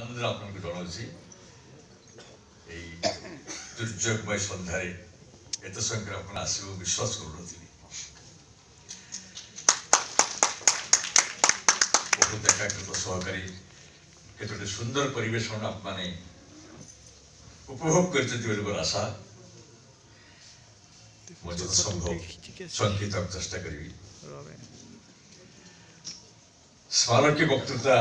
आनंद आपको जनाऊँगी दुर्योगमय सन्धारे एत संख्या आप आसो विश्वास करूनी बहुत एकाग्रता सहकारी केतोटी सुंदर परिवेशन आप माने उपभोग कर आशा मुझे संभव संगीत चेष्टा करी स्मारक वक्तृता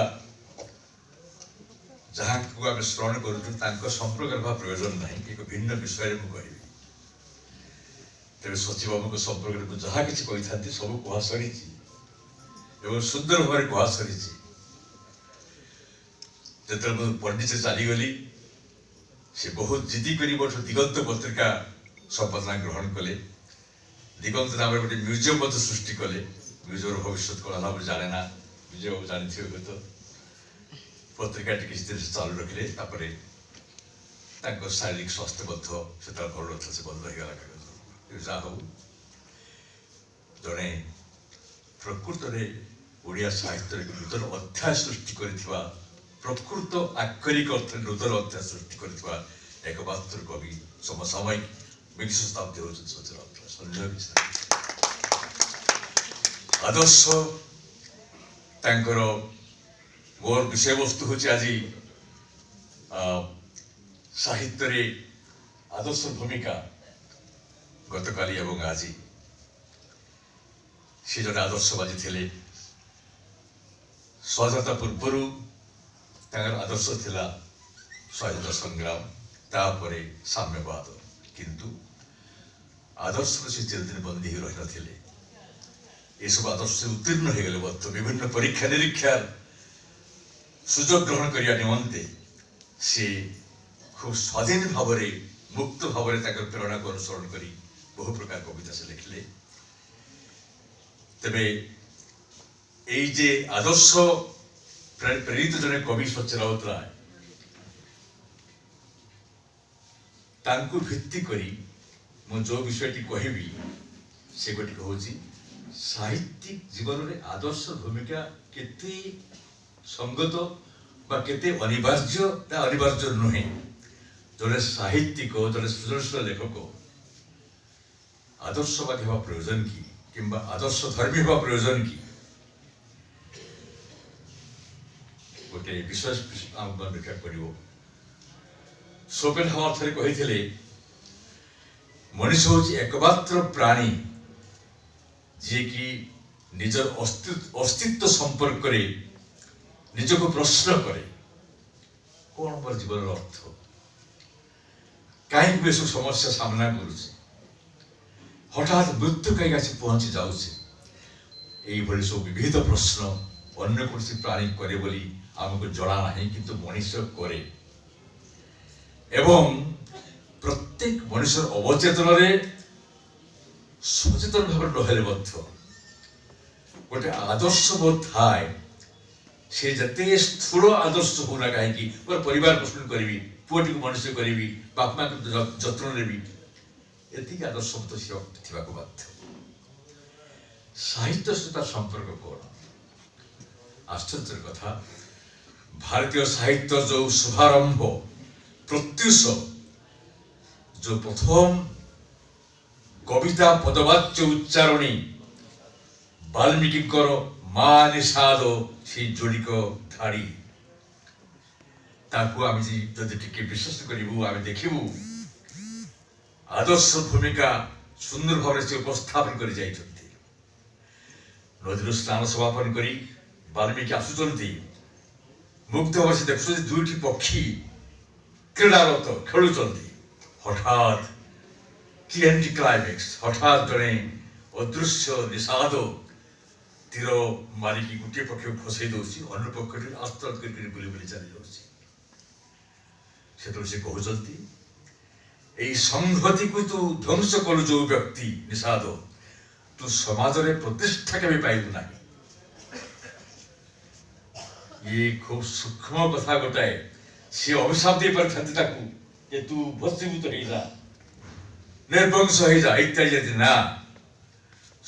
जहाँ को आम स्मरण करूँ संपर्क प्रयोजन ना एक भिन्न विषय में कह तेरे सचिव बाबू संपर्क में जहाँ कि सब कह सरी सुंदर भाव कह सरी जो पंडित चलीगली से बहुत जिदी कर दिगंत पत्रिका संपादना ग्रहण कले दिगंत नाम गोटे म्यूजियम सृष्टि कले म्यूजियम भविष्य कौन हम जाने ना म्यूजियम जानी तो पत्रिका किसी दिन चालू रखिले शारीरिक स्वास्थ्य से भल रहा से बंद रहीगला कागज जहाँ हूँ जड़े प्रकृत में ओडिया साहित्य नूतन अध्याय सृष्टि कर प्रकृत आक्षरिक अर्थ नूतन अध्याय सृष्टि कर एकमात्र कवि समसामयिक विंश शताब्दी हूँ आदर्श मोर विषय वस्तु हूँ आज साहित्य रे आदर्श भूमिका गतकाली एवं आज से जड़े आदर्शवादी थे स्वाधीनता पूर्वर आदर्श थिला स्वाधीनता संग्राम तापरे साम्यवाद किंतु आदर्श से चिरदिन बंदी हो रही नथिले ये सब आदर्श से उत्तीर्ण हो गले विभिन्न परीक्षा निरीक्षा सुजोग ग्रहण करने निमंते से खूब स्वाधीन भाव मुक्त भाव प्रेरणा को अनुसरण कर बहु प्रकार कविता से लिखले तेरे ये आदर्श प्रेरित जड़े कवि सच्चे राउतराय भित्ति करी मु जो विषयटी कहबी से गोटे हूँ साहित्यिक जीवन में आदर्श भूमिका केते संगत बा केते अनिवार्य अनिवार्य नुहे जड़े साहित्यिक जड़े सृजनशील लेखक आदर्शवादी हवा प्रयोजन की किंबा आदर्श धर्मी हवा प्रयोजन की गोटे विषय व्याख्या कर शोपेनहावर थे कही मनीष हूँ एकमात्र प्राणी जी की निजर अस्तित्व संपर्क निज को प्रश्न करे कौन मोर जीवन अर्थ कहीं सब समस्या सामना करुचे हठात मृत्यु कहीं आसी पहुंची जाऊे सब विविध प्रश्न अन्य कौन प्राणी करे बोली आमको जना ना किंतु मनीष करे एवं प्रत्येक मनुष्य अवचेतन सचेतन भाव नहले गोटे आदर्श बोध थाए से जते स्थूल आदर्श होना कहीं मोर परिवार पोषण करी पुटी को मनुष्य करी बाप माँ को जत्न नेबी एति आदर्श थी बाध्य साहित्य सहित संपर्क कौन आश्चर्य कथा भारतीय साहित्य जो शुभारंभ प्रत्युष जो प्रथम कविता पदवाच्य उच्चारणी वाल्मीकि माँ निषाद से जोड़िक धाड़ी आम टी विश्वास करूँ आम देखू आदर्श भूमिका सुंदर भाव से उपस्थापन कर नदी स्नान समापन कर वाल्मीकि आसुंच मुग्ध भाव से देखु दुईटी पक्षी क्रीड़ारत खेलुंट हठात क्लीएंटी क्लाइमेक्स हठात जड़े अदृश्य निषाद तीर मारिकी गोटे पक्ष फसई दूसरी अन्य पक्ष आस्तर बुली बुली चली जाऊँगी से कहते संहति को तू ध्वंस कलु जो व्यक्ति निषाद तू समाज रे प्रतिष्ठा के पाइबू ना ये खूब सूक्ष्म कथा गोटाए सी अभिशाप दे पारि ये तू भस्मीभूत हो जा निर्वंश हो जा इत्यादि ना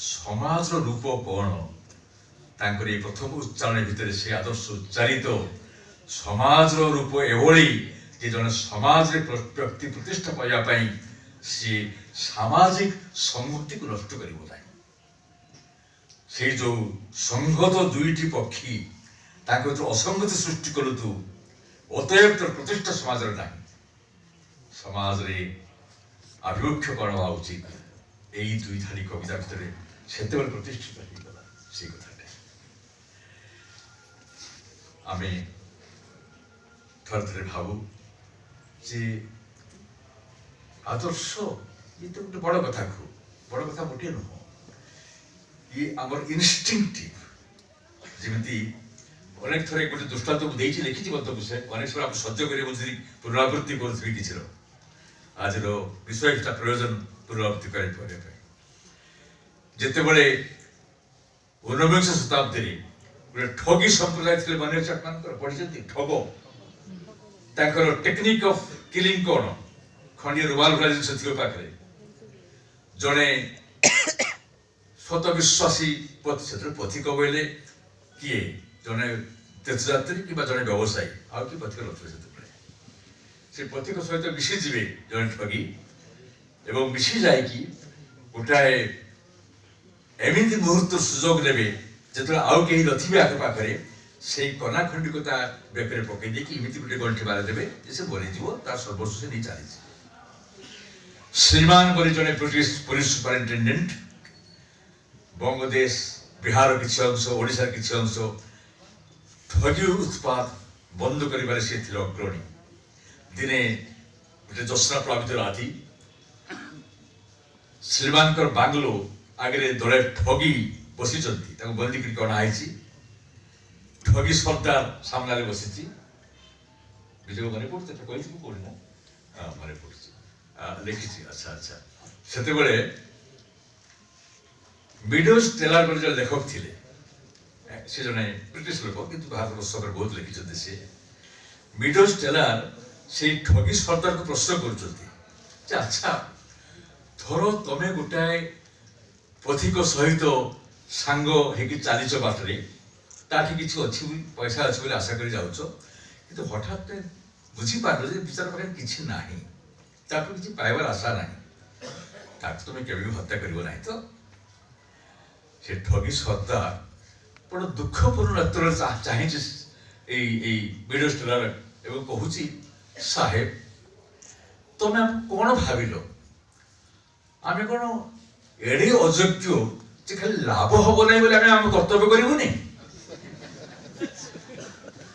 समाज रूप कौन प्रथम उच्चारण भितर से आदर्श उच्चारित ସମାଜର ରୂପ ଏଭଳି ଯେ ଜଣେ ସମାଜରେ ବ୍ୟକ୍ତି ପ୍ରତିଷ୍ଠା ପାଇବା ପାଇଁ ସିଏ ସାମାଜିକ ସଂହତିକୁ ନଷ୍ଟ କରିବ ନାହିଁ। ସେଇ ଯୋଉ ସଂହତ ଦୁଇଟି ପକ୍ଷୀ ତାଙ୍କ ଭିତରେ ଅସଙ୍ଗତି ସୃଷ୍ଟି କରୁତୁ ଅତଏବ ତୋର ପ୍ରତିଷ୍ଠା ସମାଜରେ ନାହିଁ। ସମାଜରେ ଆଭିମୁଖ୍ୟ କଣ ହବା ଉଚିତ ଏଇ ଦୁଇ ଧାଡ଼ି କବିତା ଭିତରେ ସେତେବେଳେ ପ୍ରତିଷ୍ଠିତ ହେଇଗଲା ସେଇ କଥାଟା। ଆମେ ଥରେ ଥରେ ଭାବୁ ଯେ ଆଦର୍ଶ ଇଏ ତ ଗୋଟେ ବଡ଼ କଥା, ଖୁବ୍ ବଡ଼ କଥା ଗୋଟିଏ ନୁହଁ, ଇଏ ଆମର ଇନଷ୍ଟିଂକ୍ଟିଭ। ଯେମିତି ଅନେକ ଥର ଗୋଟେ ଦୃଷ୍ଟାନ୍ତ ମୁଁ ଦେଇଛି, ଲେଖିଛି ମଧ୍ୟ ବିଷୟ, ଅନେକ ଥର ଆମେ ସହ୍ୟ କରିବାକୁ ଯଦି ପୁନରାବୃତ୍ତି କରୁଥିବି କିଛିର ଆଜିର ବିଷୟ କିଛିଟା ପ୍ରୟୋଜନ ପୁନରାବୃତ୍ତି କରିବା ପାଇଁ। ଯେତେବେଳେ ଊନବିଂଶ ଶତାବ୍ଦୀରେ ଗୋଟେ ଠଗୀ ସମ୍ପ୍ରଦାୟ ଥିଲେ, ମନେ ଅଛି ଆପଣଙ୍କର ପଢିଛନ୍ତି ଠଗ? ତାଙ୍କର ଟେକ୍ନିକ୍ ଅଫ୍ କିଲିଂ କଣ? ଖଣ୍ଡିଏ ରୁମାଲ ଭଳିଆ ଜିନିଷ ଥିବ ପାଖରେ, ଜଣେ ସତ ବିଶ୍ୱାସୀ ସେଥିରେ ପଥିକ ବୋଇଲେ କିଏ? ଜଣେ ତୀର୍ଥଯାତ୍ରୀ କିମ୍ବା ଜଣେ ବ୍ୟବସାୟୀ, ଆଉ କିଏ ପଥିକ ନଥିବେ ସେତେବେଳେ। ସେ ପଥିକ ସହିତ ମିଶିଯିବେ ଜଣେ ଠଗୀ, ଏବଂ ମିଶି ଯାଇକି ଗୋଟାଏ ଏମିତି ମୁହୂର୍ତ୍ତ ସୁଯୋଗ ନେବେ ଯେତେବେଳେ ଆଉ କେହି ନଥିବେ ଆଖପାଖରେ, ସେଇ କନା ଖଣ୍ଡିକୁ ତା ବେକରେ ପକେଇ ଦେଇକି ଏମିତି ଗୋଟେ ଗଣ୍ଠି ମାରିଦେବେ ଯେ ସେ ମରିଯିବ, ତାର ସର୍ବସ୍ୱ ସେ ନେଇ ଚାଲିଛି। ଶ୍ରୀମାନ ବୋଲି ଜଣେ British police superintendent, Bangadesh, Bihar କିଛି ଅଂଶ, ଓଡ଼ିଶାର କିଛି ଅଂଶ ଠଗୀ ଉତ୍ପାତ ବନ୍ଦ କରିବାରେ ସେ ଥିଲେ ଅଗ୍ରଣୀ। ଦିନେ ଗୋଟେ ଜ୍ୟୋତ୍ସ୍ନା ପ୍ଲାବିତ ରାତି, ଶ୍ରୀମାନଙ୍କର ବାଙ୍ଗଲୋ ଆଗରେ ଦଳେ ଠଗୀ ବସିଛନ୍ତି, ତାଙ୍କୁ ବନ୍ଦୀ କରି ଅଣା ହେଇଛି। ଠଗୀ ସର୍ଦ୍ଦାର ସାମ୍ନାରେ ବସିଛି। ବିଜୟ ମନେ ପଡୁଛି, କହିଥିବୁ କୋଉଠି ନା? ହଁ ମନେ ପଡୁଛି, ଲେଖିଛି। ଆଚ୍ଛା ଆଚ୍ଛା। ସେତେବେଳେ ମିଡୋସ୍ ଟେଲର ବୋଲି ଜଣେ ଲେଖକ ଥିଲେ, ସେ ଜଣେ ବ୍ରିଟିଶ ଲୋକ କିନ୍ତୁ ଭାରତବର୍ଷରେ ବହୁତ ଲେଖିଛନ୍ତି ସେ। ମିଡୋସ୍ ଟେଲର ସେଇ ଠଗୀ ସର୍ଦ୍ଦାରକୁ ପ୍ରଶ୍ନ କରୁଛନ୍ତି ଯେ ଆଚ୍ଛା, ଧର ତମେ ଗୋଟାଏ ପଥିକ ସହିତ ସାଙ୍ଗ ହେଇକି ଚାଲିଛ ବାଟରେ, ତାଠି କିଛି ଅଛି, ପଇସା ଅଛି ବୋଲି ଆଶା କରି ଯାଉଛ, କିନ୍ତୁ ହଠାତ୍ ବୁଝିପାରିଲ ଯେ ବିଚାର ପାଖରେ କିଛି ନାହିଁ, ତାକୁ କିଛି ପାଇବାର ଆଶା ନାହିଁ, ତାକୁ ତମେ କେବେ ବି ହତ୍ୟା କରିବ ନାହିଁ ତ? ସେ ଠଗୀ ସର୍ଦ୍ଦାର ବଡ଼ ଦୁଃଖପୂର୍ଣ୍ଣ ନେତ୍ରରେ ଚାହିଁଛି ଏଇ ମିଡୋସ୍ ଟେଲର ଏବଂ କହୁଛି, ସାହେବ ତମେ କଣ ଭାବିଲ? ଆମେ କଣ ଏଡେ ଅଯୋଗ୍ୟ ଯେ ଖାଲି ଲାଭ ହବ ନାହିଁ ବୋଲି ଆମେ ଆମ କର୍ତ୍ତବ୍ୟ କରିବୁନି?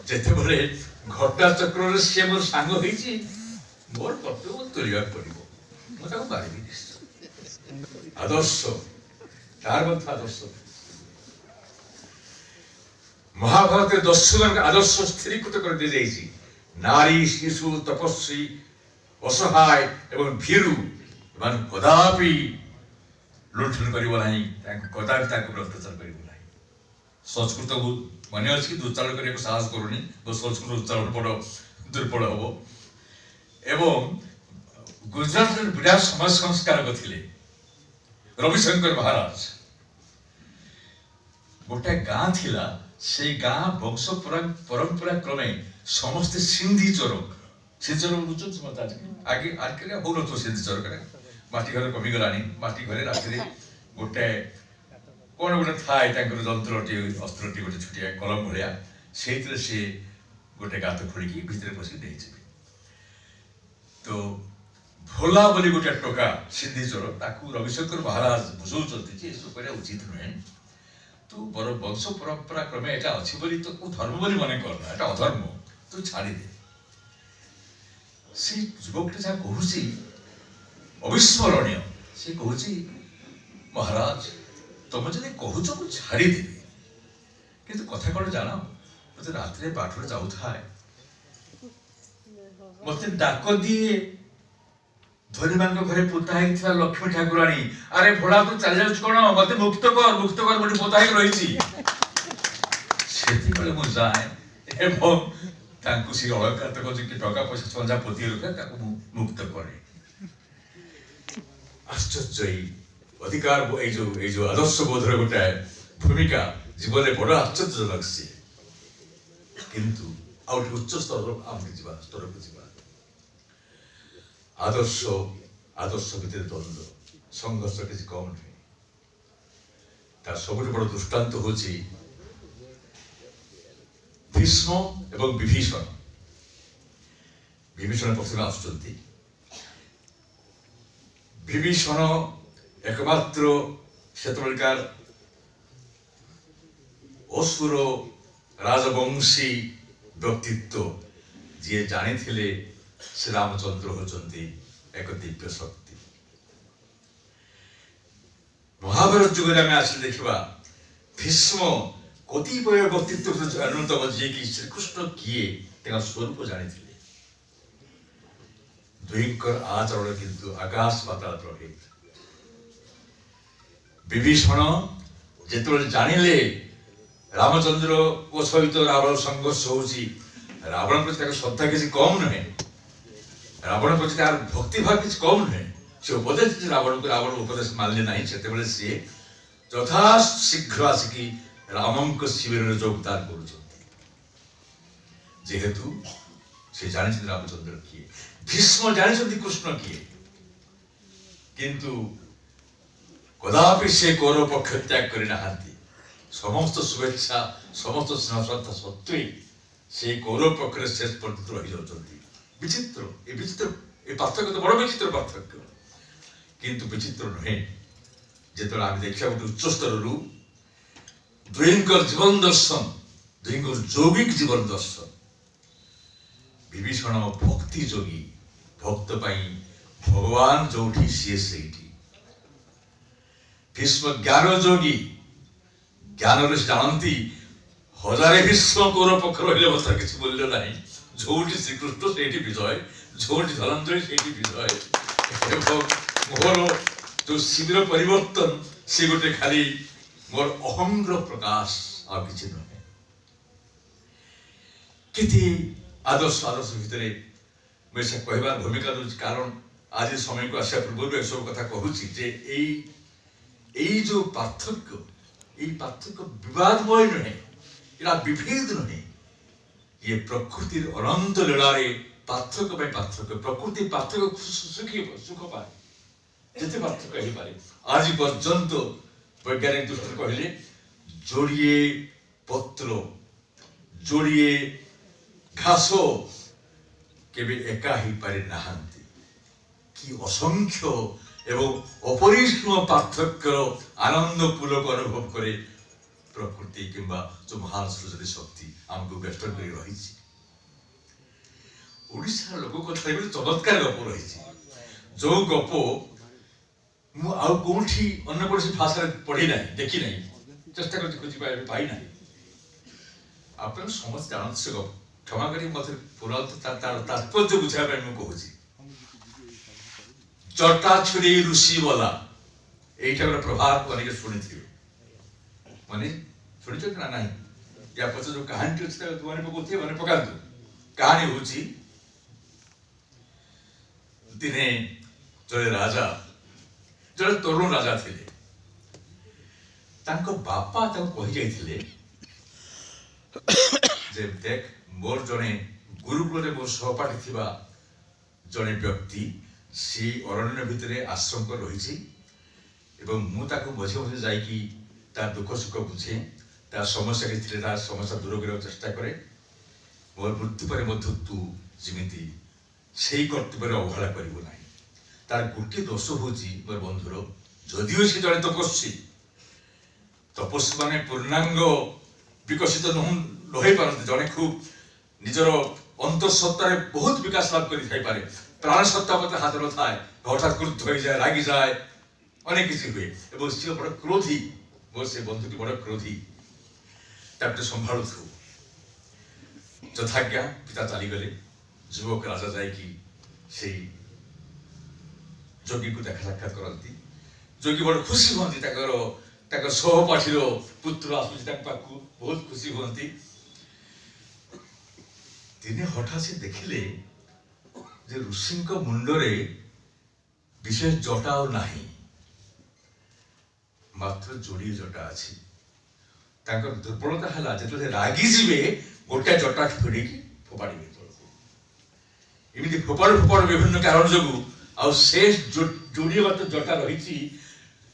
ଯେତେବେଳେ ଘଟା ଚକ୍ରରେ ସିଏ ମୋର ସାଙ୍ଗ ହେଇଛି, ମୋର କର୍ତ୍ତବ୍ୟ କରିବାକୁ ପଡିବ, ମୁଁ ତାକୁ ପାରିବି ନିଶ୍ଚୟ। ଆଦର୍ଶ, ତାର ମଧ୍ୟ ଆଦର୍ଶ। ମହାଭାରତରେ ଦସ୍ୟୁମାନଙ୍କ ଆଦର୍ଶ ସ୍ଥିରୀକୃତ କରି ଦିଆଯାଇଛି। ନାରୀ, ଶିଶୁ, ତପସ୍ୱୀ, ଅସହାୟ ଏବଂ ଭୀରୁ ଏମାନେ କଦାପି ଲୁଣ୍ଠନ କରିବ ନାହିଁ, ତାଙ୍କୁ କଦାପି ତାଙ୍କୁ ଭ୍ରଷ୍ଟାଚାର କରିବ ନାହିଁ। ସଂସ୍କୃତକୁ ମନେ ଅଛି କି ଉଚ୍ଚାରଣ କରିବାକୁ ସାହସ କରୁନି, ସଂସ୍କୃତ ଉଚ୍ଚାରଣ ବଡ଼ ଦୁର୍ବଳ ହବ। ଏବଂ ଗୁଜରାଟରେ ବିରାଟ ସମାଜ ସଂସ୍କାରକ ଥିଲେ ରବିଶଙ୍କର ମହାରାଜ। ଗୋଟାଏ ଗାଁ ଥିଲା, ସେଇ ଗାଁ ବଂଶ ପରମ୍ପରା କ୍ରମେ ସମସ୍ତେ ସିନ୍ଧି ଚୋର, ସେ ଚୋର ବୁଝୁଛନ୍ତି ମତେ ଆଗେ ଆଗରେ ହଉନଥିବ ସିନ୍ଧି ଚୋର, ମାଟି ଘର କମିଗଲାଣି। ମାଟି ଘରେ ରାତିରେ ଗୋଟାଏ କଣ ଗୋଟେ ଥାଏ ତାଙ୍କର ଯନ୍ତ୍ରଟି, ଅସ୍ତ୍ରଟି, ଗୋଟେ ଛୋଟିଆ କଲମ ଭଳିଆ, ସେଇଥିରେ ସେ ଗୋଟେ ଗାତ ଖୋଳିକି ଭିତରେ ପଶିକି ନେଇଯିବେ। ତ ଭୋଲା ବୋଲି ଗୋଟେ ଟୋକା ସିନ୍ଧି ଚୋର, ତାକୁ ରବିଶଙ୍କର ମହାରାଜ ବୁଝଉଛନ୍ତି ଯେ ଏସବୁ କରିବା ଉଚିତ ନୁହେଁ, ତୁ ବର ବଂଶ ପରମ୍ପରା କ୍ରମେ ଏଟା ଅଛି ବୋଲି ତୁ ଧର୍ମ ବୋଲି ମନେ କରନା, ଏଟା ଅଧର୍ମ, ତୁ ଛାଡ଼ିଦେ। ସେ ଯୁବକଟି ଯାହା କହୁଛି ଅବିସ୍ମରଣୀୟ। ସେ କହୁଛି, ମହାରାଜ ତମେ ଯଦି କହୁଛ ମୁଁ ଛାଡ଼ିଦେବି, କିନ୍ତୁ କଥା କଣ ଜାଣ, ମତେ ରାତିରେ ବାଟରେ ଯାଉଥାଏ, ମତେ ଡାକ ଦିଏ, ଧନୀମାନଙ୍କ ଘରେ ପୋତା ହେଇଥିବା ଲକ୍ଷ୍ମୀ ଠାକୁରାଣୀ, ଆରେ ଭୋଳା ତୁ ଚାଲି ଯାଉଛୁ କଣ, ମତେ ମୁକ୍ତ କର ବୋଲି ପୋତା ହେଇକି ରହିଛି। ସେତିକିବେଳେ ମୁଁ ଯାଏ ଏବଂ ତାଙ୍କୁ ସେ ଅଳଙ୍କାର ତକ ଟଙ୍କା ପଇସା ସଞ୍ଜା ପୋତି ରଖେ, ତାକୁ ମୁଁ ମୁକ୍ତ କରେ। ଆଶ୍ଚର୍ଯ୍ୟ ଏଇ ଅଧିକାର, ଏଇ ଯୋଉ ଆଦର୍ଶ ବୋଧର ଗୋଟାଏ ଭୂମିକା ଜୀବନରେ ବଡ ଆଶ୍ଚର୍ଯ୍ୟଜନକ ସିଏ। କିନ୍ତୁ ଆଉ ଟିକେ ଉଚ୍ଚ ସ୍ତରର ଆମେ ଯିବା ସ୍ତରକୁ ଯିବା। ଆଦର୍ଶ ଭିତରେ ଦ୍ୱନ୍ଦ୍ୱ ସଂଘର୍ଷ କିଛି କମ୍ ନୁହେଁ। ତାର ସବୁଠୁ ବଡ଼ ଦୃଷ୍ଟାନ୍ତ ହେଉଛି ଭୀଷ୍ମ ଏବଂ ବିଭୀଷଣ। ବିଭୀଷଣ ପ୍ରଥମେ ଆସୁଛନ୍ତି। ବିଭୀଷଣ একমাত্র সেতবেলকার অসুর রাজবংশী ব্যক্তিত্ব ଯିଏ ଜାଣିଥିଲେ ଶ୍ରୀରାମଚନ୍ଦ୍ର ହେଉଛନ୍ତି ଏକ ଦିବ୍ୟ ଶକ୍ତି। ମହାଭାରତ ଯୁଗରେ ଆମେ ଆସିଲେ ଦେଖିବା ଭୀଷ୍ମ କତିପୟ ବ୍ୟକ୍ତିତ୍ୱ ଅନ୍ୟତମ ଯିଏକି ଶ୍ରୀକୃଷ୍ଣ କିଏ ତାଙ୍କ ସ୍ୱରୂପ ଜାଣିଥିଲେ। ଦୁହିଁଙ୍କର ଆଚରଣ କିନ୍ତୁ ଆକାଶ ପାତାଳ ପ୍ରଭେଦ। ବିଭୀଷଣ ଯେତେବେଳେ ଜାଣିଲେ ରାମଚନ୍ଦ୍ରଙ୍କ ସହିତ ରାବଣ ସଂଘର୍ଷ ହେଉଛି, ରାବଣ ପ୍ରତି ତାଙ୍କ ଶ୍ରଦ୍ଧା କିଛି କମ୍ ନୁହେଁ, ରାବଣ ପ୍ରତି ତାର ଭକ୍ତିଭାବ କିଛି କମ୍ ନୁହେଁ। ସେ ଉପଦେଶ ରାବଣଙ୍କୁ, ରାବଣ ଉପଦେଶ ମାନିଲେ ନାହିଁ। ସେତେବେଳେ ସିଏ ଯଥାଶୀଘ୍ର ଆସିକି ରାମଙ୍କ ଶିବିରରେ ଯୋଗଦାନ କରୁଛନ୍ତି। ଯେହେତୁ ସେ ଜାଣିଛନ୍ତି ରାମଚନ୍ଦ୍ର କିଏ, ଭୀଷ୍ମ ଜାଣିଛନ୍ତି କୃଷ୍ଣ କିଏ, କିନ୍ତୁ କଦାପି ସେ କୌରବ ପକ୍ଷ ତ୍ୟାଗ କରି ନାହାନ୍ତି। ସମସ୍ତ ଶୁଭେଚ୍ଛା ସମସ୍ତ ଶ୍ରଦ୍ଧା ସତ୍ତ୍ୱେ ସେ କୌରବ ପକ୍ଷରେ ଶେଷ ପର୍ଯ୍ୟନ୍ତ ରହିଯାଉଛନ୍ତି। ବିଚିତ୍ର ଏ ପାର୍ଥକ୍ୟ ତ ବଡ଼ ବିଚିତ୍ର ପାର୍ଥକ୍ୟ। କିନ୍ତୁ ବିଚିତ୍ର ନୁହେଁ ଯେତେବେଳେ ଆମେ ଦେଖିବା ଗୋଟେ ଉଚ୍ଚ ସ୍ତରରୁ ଦୁହିଁଙ୍କର ଜୀବନ ଦର୍ଶନ, ଦୁହିଁଙ୍କର ଯୌଗିକ ଜୀବନ ଦର୍ଶନ। ବିଭୀଷଣ ଭକ୍ତି ଯୋଗୀ, ଭକ୍ତ ପାଇଁ ଭଗବାନ ଯୋଉଠି ସିଏ ସେଇଠି। ଭୀଷ୍ମ ଜ୍ଞାନ ଯୋଗୀ, ଜ୍ଞାନରେ ଜାଣନ୍ତି ହଜାରେ ଭୀଷ୍ମ କୌରବ ପକ୍ଷ ରହିଲେ ମଧ୍ୟ କିଛି ମୂଲ୍ୟ ନାହିଁ। ଯୋଉଠି ଶ୍ରୀକୃଷ୍ଣ ସେଇଠି ବିଜୟ, ଯୋଉଠି ଧନଞ୍ଜୟ ସେଇଠି ବିଜୟ। ଏବଂ ମୋର ଯୋଉ ଶିବିର ପରିବର୍ତ୍ତନ ସେ ଗୋଟେ ଖାଲି ମୋର ଅହଂର ପ୍ରକାଶ, ଆଉ କିଛି ନୁହେଁ। କେତେ ଆଦର୍ଶ ଭିତରେ ମୁଁ ସେ କହିବାର ଭୂମିକା ଦଉଛି, କାରଣ ଆଜି ସମୟକୁ ଆସିବା ପୂର୍ବରୁ ଏସବୁ କଥା କହୁଛି ଯେ ଏଇ ଯୋଉ ପାର୍ଥକ୍ୟ, এই পার্থক্য বিবাদময় নহে, এটা বিভেদ নহে। ইয়ে প্রকৃতির অনন্ত লীলারে পার্থক্য পাই পার্থক্য, প্রকৃতি পার্থক্য সুখ পায়, যেতে পার্থক্য হইপারে। আজ পর্যন্ত বৈজ্ঞানিক দৃষ্টিতে কহিলে জড়িয়ে পত্র, জড়িয়ে ঘাস কেবে একা হইপারে নাহান্তি। কি অসংখ্য এবং অপরিসীম পার্থক্যর আনন্দপূর্বক অনুভব করে প্রকৃতি কিংবা যে মহান সৃজনী শক্তি আমাকে বেষ্টন করে রয়েছে। ওড়িশার লোক কথা এগুলো চমৎকার গপ রয়েছে, যে গপ মু আউ কোউঠি অন্য কৌশি ভাষায় পড়ি নাই, দেখি নাই, চেষ্টা করছি খুঁজি পাই নাই। আপনারা সমস্ত জানতে সে গপ, ক্ষমা করি মতে পুরা তার তাৎপর্য বুঝাইবা পাই মু কହୁছি। জটা ছুরি ঋষি বলা, এইটা ଗୋଟେ ପ୍ରଭାବ ଅନେକ ଶୁଣିଥିବେ। ମାନେ ଶୁଣିଛନ୍ତି ନା ନାହିଁ? ୟା ପଛରେ ଯୋଉ କାହାଣୀଟି ଅଛି ତାକୁ ମନେ ପକଉଥିବେ, ମନେ ପକାନ୍ତୁ। କାହାଣୀ ହଉଛି ଦିନେ ଜଣେ ରାଜା, ଜଣେ ତରୁଣ ରାଜା ଥିଲେ। ତାଙ୍କ ବାପା ତାଙ୍କୁ କହି ଯାଇଥିଲେ ଯେ ଦେଖ, ମୋର ଜଣେ ଗୁରୁକୁଳରେ ମୋର ସହପାଠୀ ଥିବା ଜଣେ ବ୍ୟକ୍ତି ସେ ଅରଣ୍ୟ ଭିତରେ ଆଶ୍ରମ କରି ରହିଛି ଏବଂ ମୁଁ ତାକୁ ମଝି ମଝି ଯାଇକି ତା ଦୁଃଖ ସୁଖ ବୁଝେ, ତା ସମସ୍ୟା କିଛି ଥିଲେ ତା ସମସ୍ୟା ଦୂର କରିବାକୁ ଚେଷ୍ଟା କରେ। ମୋର ମୃତ୍ୟୁ ପରେ ମଧ୍ୟ ତୁ ଯେମିତି ସେଇ କର୍ତ୍ତବ୍ୟରେ ଅବହେଳା କରିବୁ ନାହିଁ। ତାର ଗୋଟିଏ ଦୋଷ ହେଉଛି ମୋର ବନ୍ଧୁର, ଯଦିଓ ସେ ଜଣେ ତପସ୍ୱୀ ମାନେ ପୂର୍ଣ୍ଣାଙ୍ଗ ବିକଶିତ ନହେଇ ପାରନ୍ତି, ଜଣେ ଖୁବ୍ ନିଜର ଅନ୍ତଃସତ୍ତାରେ ବହୁତ ବିକାଶ ଲାଭ କରି ଥାଇପାରେ, ପ୍ରାଣ ସତ୍ତା ମତେ ହାତ ନଥାଏ, ହଠାତ୍ କ୍ରୁଦ୍ଧ ହୋଇଯାଏ, ରାଗିଯାଏ, ଅନେକ କିଛି ହୁଏ ଏବଂ ସିଏ ବଡ଼ କ୍ରୋଧୀ। ମୋର ସେ ବନ୍ଧୁଟି ବଡ଼ କ୍ରୋଧୀ, ତାକୁ ସମ୍ଭାଳୁଥିବୁ। ଯଥାଜ୍ଞା ପିତା ଚାଲିଗଲେ। ଯୁବକ ରାଜା ଯାଇକି ସେଇ ଯୋଗୀକୁ ଦେଖା ସାକ୍ଷାତ କରନ୍ତି। ଯୋଗୀ ବଡ଼ ଖୁସି ହୁଅନ୍ତି, ତାଙ୍କ ସହପାଠୀର ପୁତ୍ର ଆସୁଛି ତାଙ୍କ ପାଖକୁ, ବହୁତ ଖୁସି ହୁଅନ୍ତି। ଦିନେ ହଠାତ୍ ସେ ଦେଖିଲେ ଯେ ଋଷିଙ୍କ ମୁଣ୍ଡରେ ବିଶେଷ ଜଟା ଆଉ ନାହିଁ, ମାତ୍ର ଯୋଡ଼ିଏ ଜଟା ଅଛି। ତାଙ୍କର ଦୁର୍ବଳତା ହେଲା ଯେତେବେଳେ ରାଗିଯିବେ ଗୋଟାଏ ଜଟା ଫେରିକି ଫୋପାଡ଼ିବେ ତଳକୁ। ଏମିତି ଫୋପାଡ଼ୁ ଫୋପାଡ଼ୁ ବିଭିନ୍ନ କାରଣ ଯୋଗୁଁ ଆଉ ସେ ଯୋଡ଼ିଏ ଜଟା ରହିଛି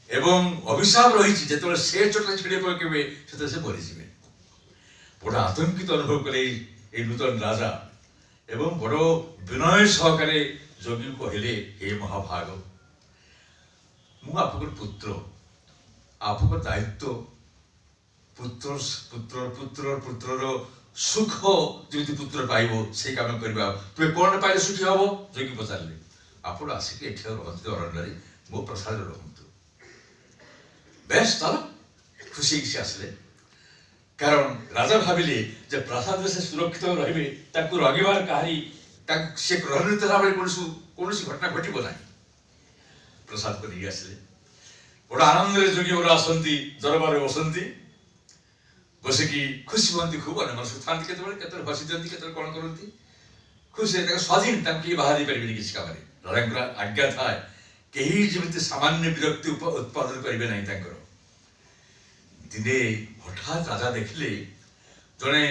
ଏବଂ ଅଭିଶାପ ରହିଛି, ଯେତେବେଳେ ସେ ଜଟା ଛିଡ଼ି ପକେଇବେ ସେତେବେଳେ ସେ ମରିଯିବେ। ବଡ଼ ଆତଙ୍କିତ ଅନୁଭବ କଲେ এই নূতন রাজা এবং বড় বিনয় সহকারে যোগী কহিলে, হে মহাভাগ, মু আপনার পুত্র, আপনার দায়িত্ব পুত্র পুত্র পুত্র পুত্রর সুখ যেমনি পুত্র পাইব সেই কাম করা। তুমি কোণ পাইলে সুখী হব? যোগী পচারে, আপনার আসিকি এটি রহতু অরণ্যরে, মো প্রসাদে রহতু। বেশ, তাহলে খুশি সে আসলে। কারণ রাজা ভাবিলে যে প্রাসাদে সে সুরক্ষিত রহবে, তাকে রগিবার কাহারি সে রণনীতি ভাবে কৌশি ঘটনা ঘটব না। প্রসাদকে নিয়ে আসলে বড় আনন্দের যোগী ওরা আসন্তি, দরবারে বসন্তি, বসিকি খুশি হুঁতি, খুব মনসু থাকে, কেতবে হসি দিকে, কেতবে কଣ করতে খুশি, স্বাধীন, তাকে কেହି বাহারি পারিবেনি কিছু কামে। রাজাঙ্কর আজ্ঞা থাকে কেহি যেମିତି সামান্য বিরক্তি উৎপাদন করিবে নাই তাঙ্কর। দিনে হঠাৎ রাজা দেখিলে জনে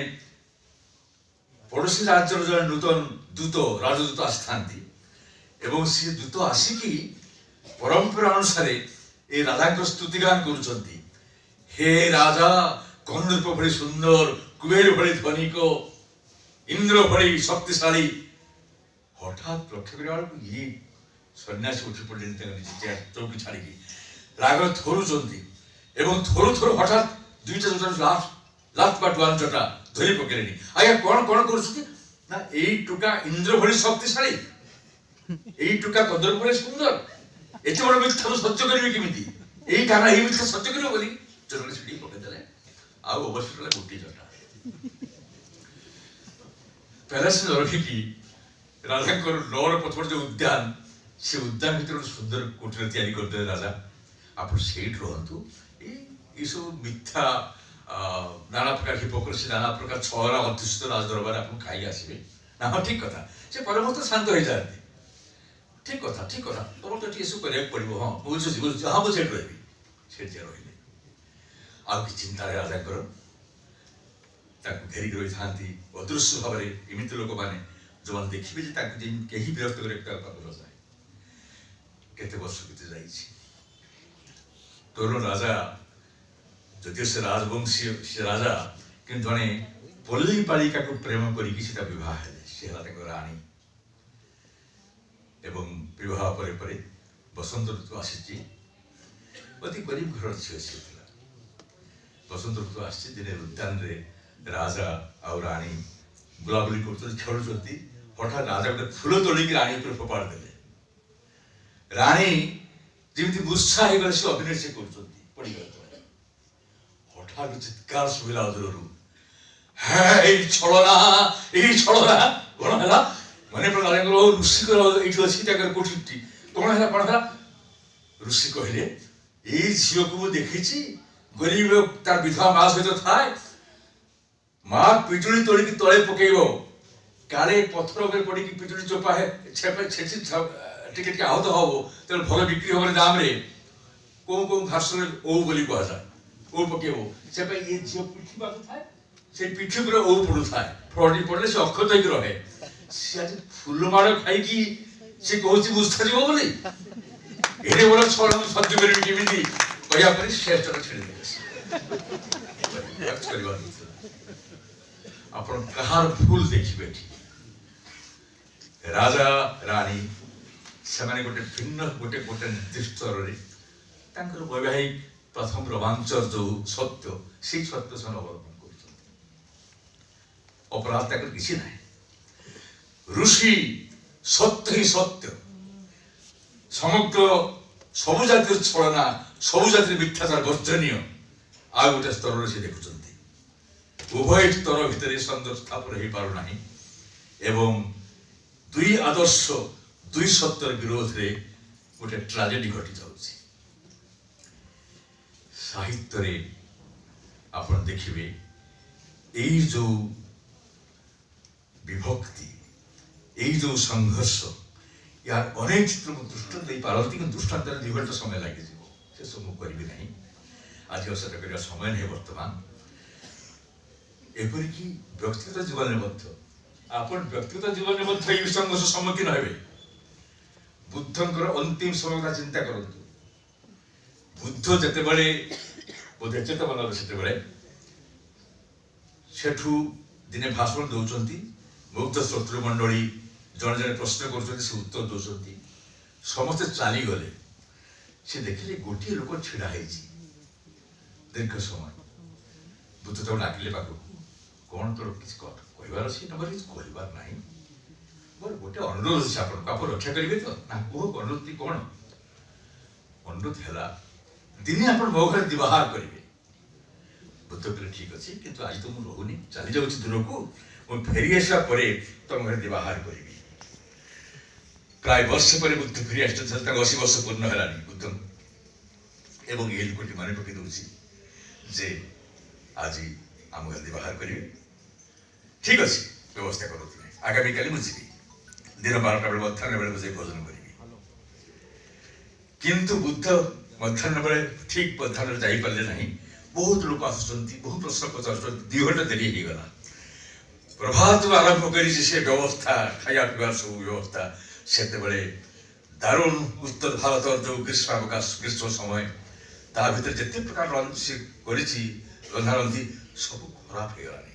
পড়োশী রাজ্যর জনে নূতন দূত, রাজদূত আসিথাନ୍ତି এবং সে দূত আসিকি পরম্পরা অনুসারে এই রাজাঙ্ক স্তুতিগান করুଛନ୍ତି। হে রাজা, কন্দর্প ভଳି সুন্দর, কুবের ভଳି ধনিক, ইন্দ্র ভଳି শক্তিশালী। হঠাৎ লক্ষ্য করা বেড়ে ইয়ে সন্ন্যাসী উঠি পড়লেন চৌকি ছাড়িকি, রাগ থরুଛନ୍ତି এবং থরু থরু হঠাৎ দুইটা জোটা লাফ বা ডুয়ান জটা ধরি পকেলেনি। আজ্ঞা কଣ কଣ କରୁଛନ୍ତି না, এই টুকা ইন্দ্র ভଳି শক্তিশালী, এই টুকা কন্দর্প ভଳି সুন্দর, এতে বড় মিথ্যা সহ্য করবে কেমিতি? এই কারণ এই মিথ্যা সহ্য করব বলি জোরে ছিড়ি পকেইদেলে। ଆଉ ଅବଶ୍ୟ ହେଲା ଗୋଟିଏ ଜଟା। ପ୍ୟାଲେସରେ ରଖିକି ରାଜାଙ୍କର ନଅର ପଛପଟେ ଯୋଉ ଉଦ୍ୟାନ, ସେ ଉଦ୍ୟାନ ଭିତରେ ଗୋଟେ ସୁନ୍ଦର କୁଟୀର ତିଆରି କରିଦେଲେ ରାଜା। ଆପଣ ସେଇଠି ରୁହନ୍ତୁ, ଏଇସବୁ ମିଥ୍ୟା ନାନା ପ୍ରକାର ହିପୋକ୍ରେସି, ନାନା ପ୍ରକାର ଛଳନା ଅଧ୍ୟୁଷିତ ରାଜ ଦରବାରରେ ଆପଣ ଖାଇ ଆସିବେ ନା? ହଁ, ଠିକ କଥା। ସେ ପରମହଂସ ଶାନ୍ତ ହେଇଯାଆନ୍ତି। ଠିକ କଥା, ଠିକ କଥା, ତମର ତ ଟିକେ ଏସବୁ କରିବାକୁ ପଡିବ। ହଁ, ବୁଝୁଛି ବୁଝୁଛି, ହଁ ମୁଁ ସେଇଠି ରହିବି। ସେଠି ରହିଲେ ଆଉ କିଛି ଚିନ୍ତାରେ ରାଜାଙ୍କର ତାକୁ ଘେରିକି ରହିଥାନ୍ତି ଅଦୃଶ୍ୟ ଭାବରେ ଏମିତି ଲୋକମାନେ ଯେଉଁମାନେ ଦେଖିବେ ଯେ ତାକୁ ଯେମିତି କେହି ବିରକ୍ତ କରିବାକୁ ନଯାଏ। କେତେ ବର୍ଷ ବିତି ଯାଇଛି। ତରୁଣ ରାଜା, ଯଦିଓ ସେ ରାଜବଂଶୀ ସେ ରାଜା, କିନ୍ତୁ ଜଣେ ପଲ୍ଲୀ ବାଳିକାକୁ ପ୍ରେମ କରିକି ସେଟା ବିବାହ ହେଲେ। ସେ ହେଲା ତାଙ୍କ ରାଣୀ। ଏବଂ ବିବାହ ପରେ ପରେ ବସନ୍ତ ଋତୁ ଆସିଛି। ଅତି ଗରିବ ଘରର ଝିଅ ସିଏ ଥିଲା। ବସନ୍ତ ଋତୁ ଆସିଛି। ଦିନେ ଉଦ୍ୟାନରେ ରାଜା ଆଉ ରାଣୀ ବୁଲାବୁଲି କରୁଛନ୍ତି, ଖେଳୁଛନ୍ତି। ହଠାତ୍ ରାଜା ଗୋଟେ ଫୁଲ ତୋଳିକି ରାଣୀ ଉପରେ ଫୋପାଡ଼ି ଦେଲେ। ରାଣୀ ଯେମିତି ମୂର୍ଚ୍ଛା ହେଇଗଲେ, ସେ ଅଭିନୟ ସେ କରୁଛନ୍ତି, ପଡ଼ିଗଲେ ତଳେ। ହଠାତ୍ ଚିତ୍କାର ଶୁଭିଲା ଅଦୂରରୁ, ଏଇ ଛଳନା, ଏଇ ଛଳନା। କଣ ହେଲା? ମାନେ ରାଜାଙ୍କର ଋଷିଙ୍କର ଏଇଠି ଅଛି ତାଙ୍କର କୋଠିଟି। କଣ ହେଲା, କଣ ହେଲା? ଋଷି କହିଲେ, ଏଇ ଝିଅକୁ ମୁଁ ଦେଖିଛି, ଗରିବ ତାର ବିଧବା ମା ସହିତ ଥାଏ। ମା ପିଜୁଳି ତୋଳିକି ତଳେ ପକେଇବ, କାଳେ ପଥର ଉପରେ ପଡିକି ପିଜୁଳି ଚୋପା ଛେଚି ଟିକେ ଟିକେ ଆହତ ହବ, ତେଣୁ ଭଲ ବିକ୍ରି ହବନି ଦାମରେ। କୋଉ କୋଉ ଭାଷଣରେ ଓଉ ବୋଲି କୁହାଯାଏ, ଓଉ ପକେଇବ। ସେ ପାଇଁ ଏ ଝିଅ ପିଠି ପାଖୁ ଥାଏ, ସେ ପିଠି ଉପରେ ଓଉ ପଡୁଥାଏ। ଫଳଟି ପଡିଲେ ସେ ଅକ୍ଷତ ହେଇକି ରହେ। ସେ ଆଜି ଫୁଲ ମାଳ ଖାଇକି ସେ କହୁଛି ମୁସ୍ଥା ଯିବ ବୋଲି। ଏଡେ ବଡ ଛଳ ମୁଁ ସହ୍ୟ କରିବି କେମିତି? କହିବା ପରେ ଶ୍ରେଷ୍ଠଟା ଛିଡ଼ିଦେଲେ। ଆପଣ କାହାର ଭୁଲ ଦେଖିବେ ଏଠି? ରାଜା ରାଣୀ ସେମାନେ ଗୋଟେ ଭିନ୍ନ ଗୋଟେ ନିର୍ଦ୍ଦିଷ୍ଟ ସ୍ତରରେ ତାଙ୍କର ବୈବାହିକ ପ୍ରଥମ ରୋମାଞ୍ଚର ଯୋଉ ସତ୍ୟ, ସେଇ ସତ୍ୟ ସେମାନେ ଅବଲମ୍ବନ କରୁଛନ୍ତି। ଅପରାଧ ତାଙ୍କର କିଛି ନାହିଁ। ଋଷି ସତ୍ୟ ହିଁ ସତ୍ୟ। ସମଗ୍ର ସବୁ ଜାତିର ଛଳନା, ସବୁ ଜାତିର ମିଥ୍ୟାଚାର ବର୍ଜନୀୟ। ଆଉ ଗୋଟେ ସ୍ତରରେ ସେ ଦେଖୁଛନ୍ତି। ଉଭୟ ସ୍ତର ଭିତରେ ସଂଯୋଗ ସ୍ଥାପନ ହେଇପାରୁନାହିଁ ଏବଂ ଦୁଇ ଆଦର୍ଶ, ଦୁଇ ସତ୍ୟର ବିରୋଧରେ ଗୋଟେ ଟ୍ରାଜେଡି ଘଟି ଯାଉଛି। ସାହିତ୍ୟରେ ଆପଣ ଦେଖିବେ ଏଇ ଯୋଉ ବିଭକ୍ତି, ଏଇ ଯୋଉ ସଂଘର୍ଷ, यार अनेक चित्र दृष्टांत दे पारती, कि दृष्टांत रे 2 घंटा समय लागि जिवो। से सब मु करबी नाही, आज सेटा करिया समय नै। वर्तमान एपरि कि व्यक्तिगत जीवन मध्य आपण व्यक्तिगत जीवन में ये संघर्ष सम्मुखीन हेबे बुद्धंकर अंतिम समय का चिंता करंतु बुद्ध जते बळे बोधे चेत मन सेते बळे सेठू दिने भाषण दउचंती मुक्त श्रोतृ मंडली जन जन प्रश्न करछंती से उत्तर दउचंती समस्त चाली गले से देखिले गोटी लोक छिड़ा हेची दीर्घ समय बुद्ध तो डाकिले पाको कौन तोर किछ कहबार अछि नंबर किछ कहबार नाही मोर गोटे अनुरोध अछि आपन रक्षा करिवे तो ना को अनुरोध कोन अनुरोध हैला दिने आपन मो घर दिवाहार करिवे बुद्ध कहले ठीक अछि किंतु आज तो मु रहूनी चली जाउछि दूर को मु फेरी आसा परे तुम घर दिवाहार करिवे प्राय वर्ष पर बुद्ध फेरी आछन 80 वर्ष पूर्ण हैलानी बुद्ध एवं एल कोटी माने पकि दउछि जे आज आम घर दिवाहार करिवे ठीक अछि व्यवस्था करूथि आगामी काली मु जीवी दिन 12टा बेले मध्याह्न बेले बजे भोजन करिवे किंतु बुद्ध मध्याह्न बेले ठीक मध्याह्न जाई पाले नहीं बहुत लोक आसुचंती बहुत प्रश्न पचारुचंती 2 घंटा देरी हो गला प्रभात आरंभ करी से व्यवस्था खाया पीवार सब व्यवस्था सेते बेले दारुण उत्तर भारत जो ग्रीष्मावकाश ग्रीष्म समय ता भीतर जते प्रकार रंधारंधी सब खराब हो गलानी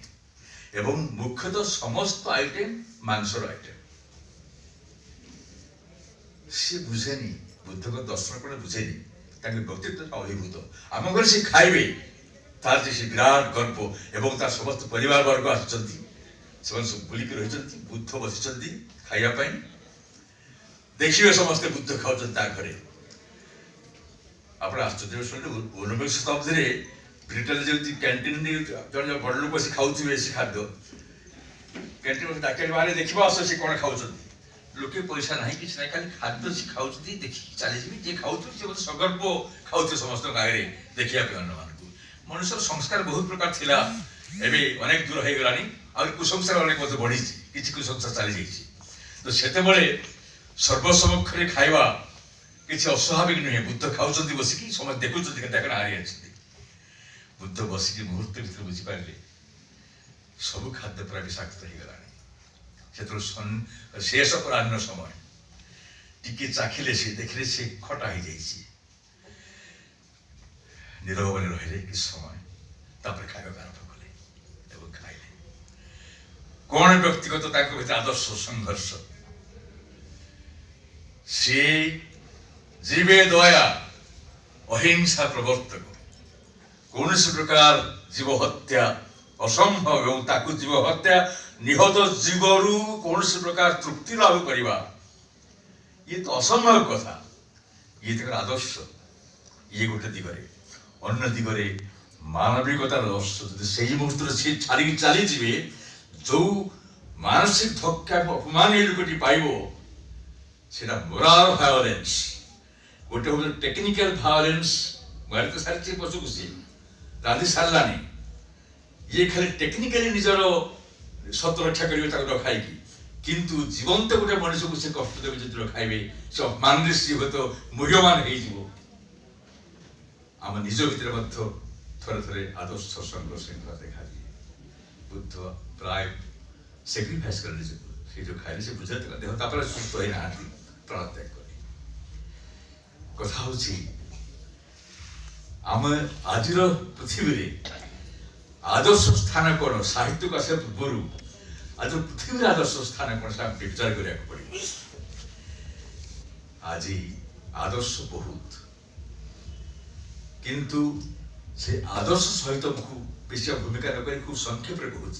एवं मुख्यतः समस्त आइटम मांसर आइटम सी बुझेनी बुद्ध को दर्शन कर बुझेनी व्यक्तित्व अभिभूत आम घर से खाइबे तार से विराट गर्व एवं तार समस्त परिवार वर्ग आसुचंती से सब बुलिक रही बुद्ध बसी खाइबा देखिए समस्ते बुद्ध खाऊँ घरे आप आश्चर्य शुणिले 19 शताब्दी ब्रिटेन जमी कैंटीन जन बड़ लोक बस खाऊे से खाद्य कैंटीन डाक बाहर देखा आस सी कौन खाऊँ लोके पैसा ना कि खाली खाद्य सी खाऊँ देखिए चली जी खाऊ सगर्व खाऊ समस्त आगे देखा अन्न मान मनुष्य संस्कार बहुत प्रकार थिला एबे अनेक दूर हो गलानी और कुसंस्कार अनेक मत बढ़ी किसी कुसंस्कार चली जाइए तो सेते बळे सर्वसम्मुख रे खाइबा किसी अस्वाभाविक नुहे बुद्ध खाऊँ बसिकी समस्त देखुं हारी अच्छे बुद्ध बसिकी मुहूर्त भर बुझीपारे सब खाद्य पूरा विषाक्त हो गलानी से शेष अपराह्न समय टिके चाखिले से देखिले से खटा हो जाइए नीरव बने रहिले कि समय तापर खाइबा आरंभ कले एवं खाइले कौन व्यक्तिगत भीतर आदर्श संघर्ष से जीवे दया अहिंसा प्रवर्तक कौन प्रकार जीव हत्या असंभव एवं ताकू जीव हत्या निहत जीवरु कौन प्रकार तृप्ति लाभ करवा ये तो असंभव कथा ये तो आदर्श ये गोटे दिगरे अन्य दिगरे मानविकतार दर्श से मुहूर्त से छाड़ी चली जीवे जो मानसिक धक्का अपमान लोकटी पाइब से मोराल भायोलेंस गोटे हूँ टेक्निकल भायोलेंस मारी तो सारी पशु खुशी राधि सारानी ये खाली टेक्निकली निजर सत रक्षा करेंगे रखाई किंतु जीवंत गोटे मनुष्य को से कष्ट देवे जो रखाइबे से अपमान हे तो मूल्यवान हो आम निज भर थरे थरे आदर्श संघर्ष देखा दिए बुद्ध प्राय सेक्रिफाइस कर से जो खाइले से बुझे देह सुस्थ हो ना प्राणत्याग करे कथा हूँ आम आज पृथ्वी आदर्श स्थान कौन साहित्य को आसा पूर्व आज पृथ्वी आदर्श स्थान कौन से विचार करा पड़े आज आदर्श बहुत किंतु से आदर्श सहित बेसी भूमिका नक खूब संक्षेप कहूँ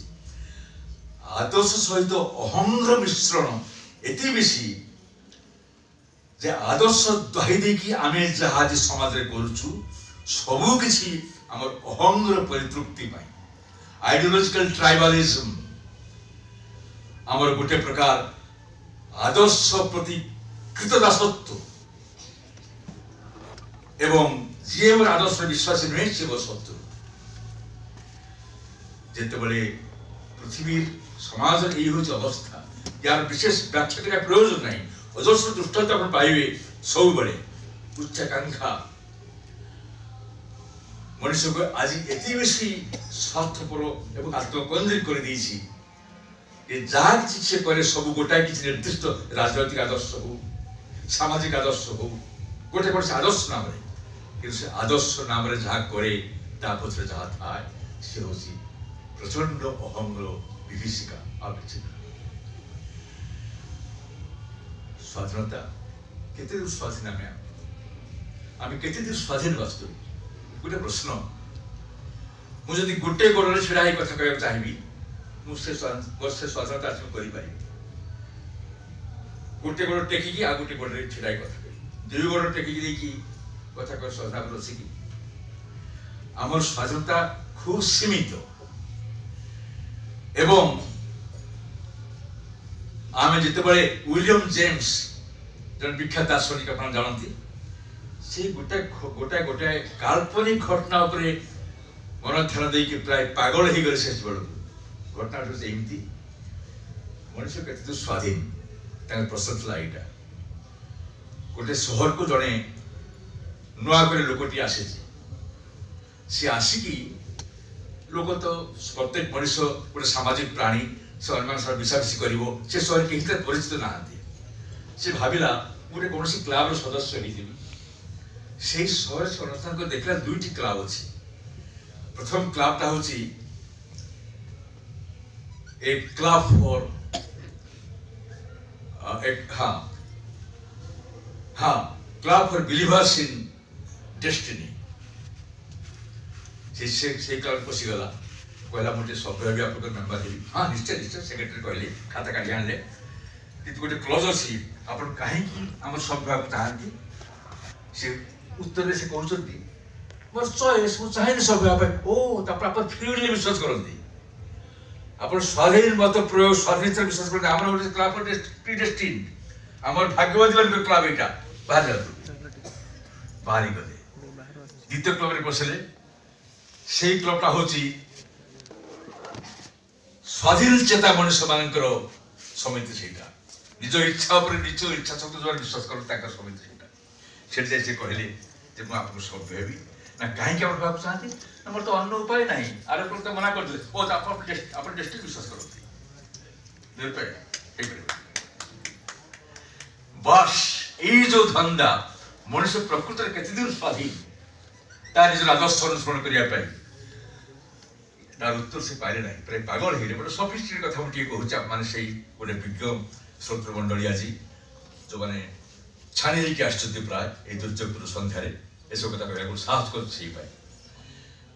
आदर्श सहित अहंग्र मिश्रण एत बेसी जे आदर्श दुहाई देकी आम जहाँ आज समाज करुचु सबू किसी आम अहंग्र परितृप्ति आइडियोलॉजिकल ट्राइबलिज्म आमर गोटे प्रकार आदर्श प्रति कृतदासत्व एवं जी आदर्श विश्वास नुहे से शत्रु जिते बड़े पृथ्वी समाज यही हूँ अवस्था यार विशेष व्याख्या करने प्रयोजन नहीं अजस्र दृष्टांत आप पाइबे सब बड़े उच्चाकांक्षा मनुष्य को आज एत बेसी स्वार्थपर एवं आत्मकेन्द्रित कर जहाँ किसी से करे सब गोटाए किसी निर्दिष्ट राजनैतिक आदर्श हो सामाजिक आदर्श हो गोटे गोटे आदर्श नाम से आदर्श नाम जहाँ करे पछरे जहाँ थाए से हूँ प्रचंड अहंगर विभीषिका आविचिका स्वाधीनता केते दूर स्वाधीन आम केते दूर स्वाधीन वास्तविक गोटे प्रश्न मुझे गोटे गोड़े छिड़ा कथा कहना चाहिए मुझे स्वाधीनता अर्जन कर गोटे गोड़ टेकिकी आ गोटे गोड़े छिड़ा कथा कह दुई गोड़ टेकिकी कथा कह स्वाधीनता अच्छी कि आम स्वाधीनता खूब सीमित एवं आम जिते विलियम जेम्स जन विख्यात दार्शनिक आप जानती से गोटे गोटाए गोटाए काल्पनिक घटना उपरे मन ध्यान देकी प्राय पागल हो गए शेष बेलू घटना एमती मनुष्य के स्वाधीन प्रश्न था यहाँ गोटे सहर को जड़े नुआ लोकटी आसी सी आसिकी लोक तो प्रत्येक मनुष्य गोटे सामाजिक प्राणी से अन्य मिसामिशी कर सहर कहीं परिचित नहांती से भाविला गोटे कौन क्लब सदस्य होती से सहर से अनुष्ठान को देखला दुईटी क्लब अच्छी प्रथम क्लबटा हूँ एक club for club for believers in destiny से क्लब पशिगला कहला मुझे सभ्य भी आप मेम्बर हेबी हाँ निश्चय निश्चय सेक्रेटरी कहले खाता काढ़ी आनले कि गोटे क्लोज अच्छी आप कहीं आम सभ्य चाहती से उत्तर से कहते मोर चॉइस मु चाहिए सभ्य ओ आप फ्रीली विश्वास करती आप स्वाधीन मत प्रयोग स्वाधीन विश्वास करते आम क्लब प्रीडेस्टिन आम भाग्यवादी मान क्लब यहाँ बाहर बाहरी गले द्वितीय क्लब में बसले से क्लबटा हूँ स्वाधीन चेता मनुष्य मान समिति से निज इच्छा निज इच्छा शक्ति जो विश्वास कर समिति से कहले आपको सभ्य हेबी ना कहीं आप चाहती मोर तो अन्य उपाय ना आर तो मना कर डेस्टिन विश्वास करते बस ये जो धंदा मनुष्य प्रकृत में केते दूर स्वाधीन तार निज आदर्श अनुसरण करने तार उत्तर से पारे ना प्राय पागल हो गए सफिस्टिकेट कथा मुझे कहूँ आप मैंने से गोटे विज्ञ श्रोतृमंडली आज जो मैंने छानी लेकिन आश्चर्य प्राय ये दुर्जयपुर सन्धार एसब कथा कहला साहस कर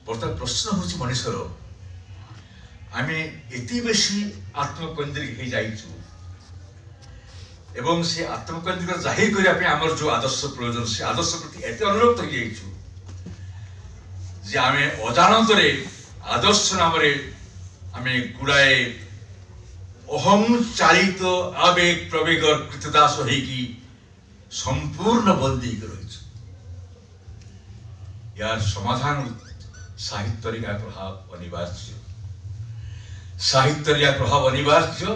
बर्तमान प्रश्न हूँ मनुष्यर आम एति बेसी आत्मकेन्द्रिक हो जाइछु एवं से आत्मकेन्द्रिक जाहिर करने आमर जो आदर्श प्रयोजन से आदर्श प्रति एत अनुरक्त हो जाइछु जे आम अजाणतरे आदर्श नाम आम गुड़ाए अहम चालित आवेग प्रवेग कृतदास होगी संपूर्ण बंदी रही यार समाधान साहित्य प्रभाव अनिवार्य साहित्य प्रभाव अनिवार्य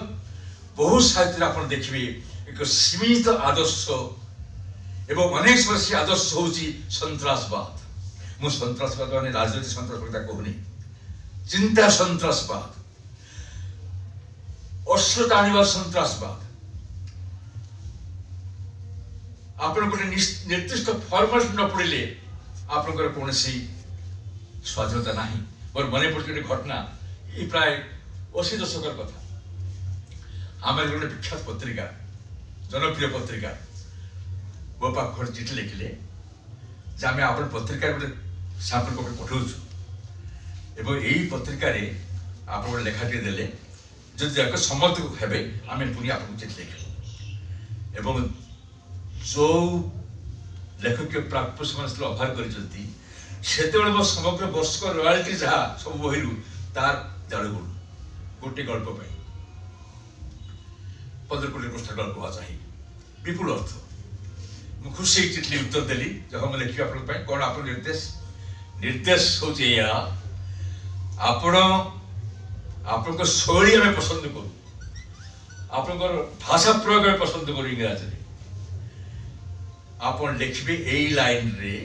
बहु साहित्य आप देखिए एक सीमित आदर्श एवं अनेक वर्ष आदर्श हूँ सन्त्रासवाद मुझे सन्त्रासवाद मैंने राजनीतिक सन्त्रासवाद कहूनी चिंता सन्त्रासवाद अश्लीलता आने सन्त्रासवाद आप गोटे निर्दिष्ट फर्माट न पड़े आप कौन स्वाधीनता ना मोर मन पड़े घटना ये प्राय 80 दशकर कथा आम गोटे विख्यात पत्रिका जनप्रिय पत्रिका मो पाख चिठी लिखिले आम आप पत्रिका गोटे सैंपल कपी पठाऊ एवं यही पत्रिकार आप लेखाटे देले जो समर्थक हे आम पुणी आपको चिठी लिखिलु एवं जो लेखक प्राप्त से अभार कर समग्र वर्ष रॉयल्टी जहाँ सब बही तार जाड़गुड़ गोटे गल्प 15 कोटी पृष्ठ गल्प हुआ चाहिए विपुल अर्थ मुझे खुशी चिठी उत्तर देली जब मैं लिखी आप कौन आप निर्देश निर्देश हूँ आपण शैली आम पसंद करूँ आप भाषा प्रयोग पसंद करूँ इंग्राजी आप लिखे यही लाइन रे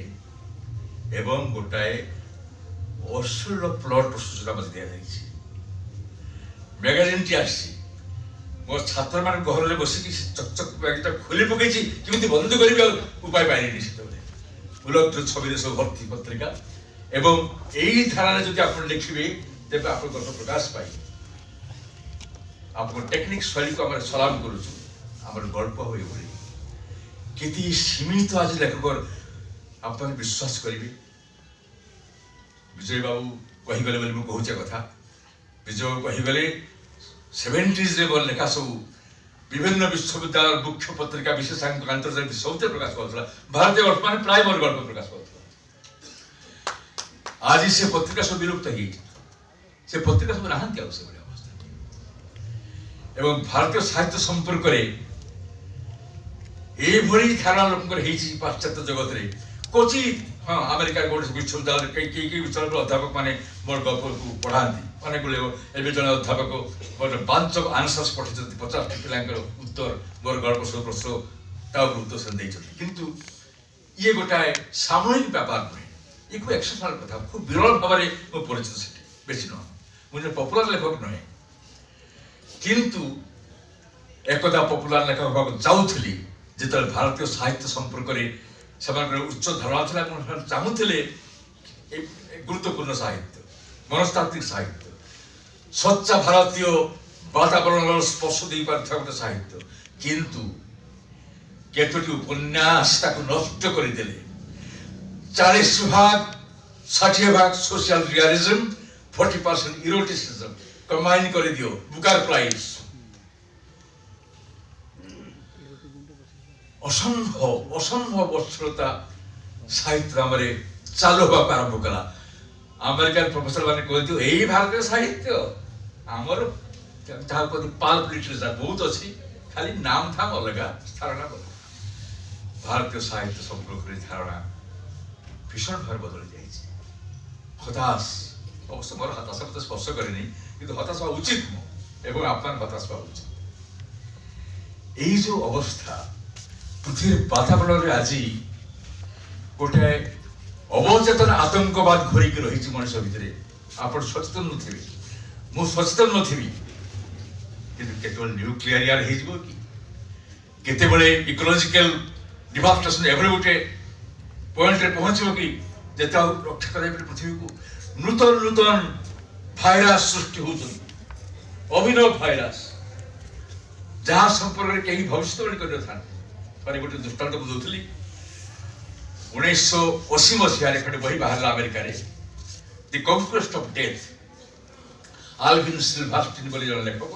एवं गोटाए अश्लील प्लट सूचना मत दि मैगाजिन टी आसी मो छात्र मान घर में बसिक चकचक बैगटा खोली पकई किमी बंद करी उपाय पाइनि से उलट छवि सब भर्ती पत्रिका एवं यही धारा जो आप लिखे तेज आप प्रकाश पाई आप टेक्निक शैली को आम सलाम करुँ गल्प हो केती सीमित आज लेखक आप विश्वास करेंगे विजय बाबू कहीगले बोली मुझे कथा विजय बाबू कहीगले 70s रे लेखा सब विभिन्न विश्वविद्यालय मुख्य पत्रिका विशेषांक अंतर्जातीय सब प्रकाश पाता भारतीय गल्प मान प्राय मोर गल्प प्रकाश पाता आज से पत्रिका सब विलुप्त से पत्रिका सब नहांती अवस्था एवं भारतीय साहित्य संपर्क ये धारणा लोक पाश्चात्य जगत रे क्वचित हाँ अमेरिका गोटे विश्वविद्यालय कई विश्वविद्यालय अध्यापक मैंने मोर गल्प को पढ़ाती अनेक गुड़े जन अध्यापक गोटे बांच ऑफ आंसर्स पठे 50 पिला उत्तर मोर गल्प सब प्रश्न उत्तर से देते किंतु ये गोटाए सामूहिक व्यापार नुहे ये खूब एक्सेप्शनल कथा खूब विरल भाव में परिचित से बेसी नुह मुझे पपुलार लेखक नुहे किंतु एकदा पपुलार लेखक हाँ जाऊली जिते भारतीय साहित्य संपर्क उच्च धारणा चाहूले गुरुत्वपूर्ण साहित्य मनस्तात्विक साहित्य सच्चा भारतीय वातावरण स्पर्श दे गोटे साहित्य किंतु केतोटी उपन्यास नष्ट करदेले 40 भाग 60 भाग सोशल रियलिज्म 40% इरोटिसिज्म कंबाइन कर दियो बुकार प्राइस असंभव असंभव वस्त्रता साहित्य आम चालू होगा आरंभ कला अमेरिकन प्रोफेसर मैंने कहते यही भारतीय साहित्य आमर जहाँ कहते पाल्प लिटरेचर बहुत अच्छी खाली नाम था अलग धारणा भारतीय साहित्य संपर्क धारणा भीषण भाव बदल जाए हताश अवश्य मोर हताशा मत स्पर्श करे कि हताश हवा उचित एवं आप हताश हवा उचित यही जो अवस्था पृथ्वी वातावरण आज गोटे अवचेतन आतंकवाद घोरिक रही मनुष्य भितर आप सचेतन नी मु सचेतन नी कि न्यूक्लियर हो कि इकोलॉजिकल डिवास्टेशन एभली गोटे पॉइंट रे पहुंचो कि जेता रक्षा कर पृथ्वी को नूतन नूतन भाइरस सृष्टि हो अभिनव भाइरस जहाँ संपर्क कहीं भविष्यवाणी कर गोटे दृष्टांत को दूसरी 1980 मसीह खंडे बही बाहर America the conquest of death Alvin Silverstein बोली जन लेखक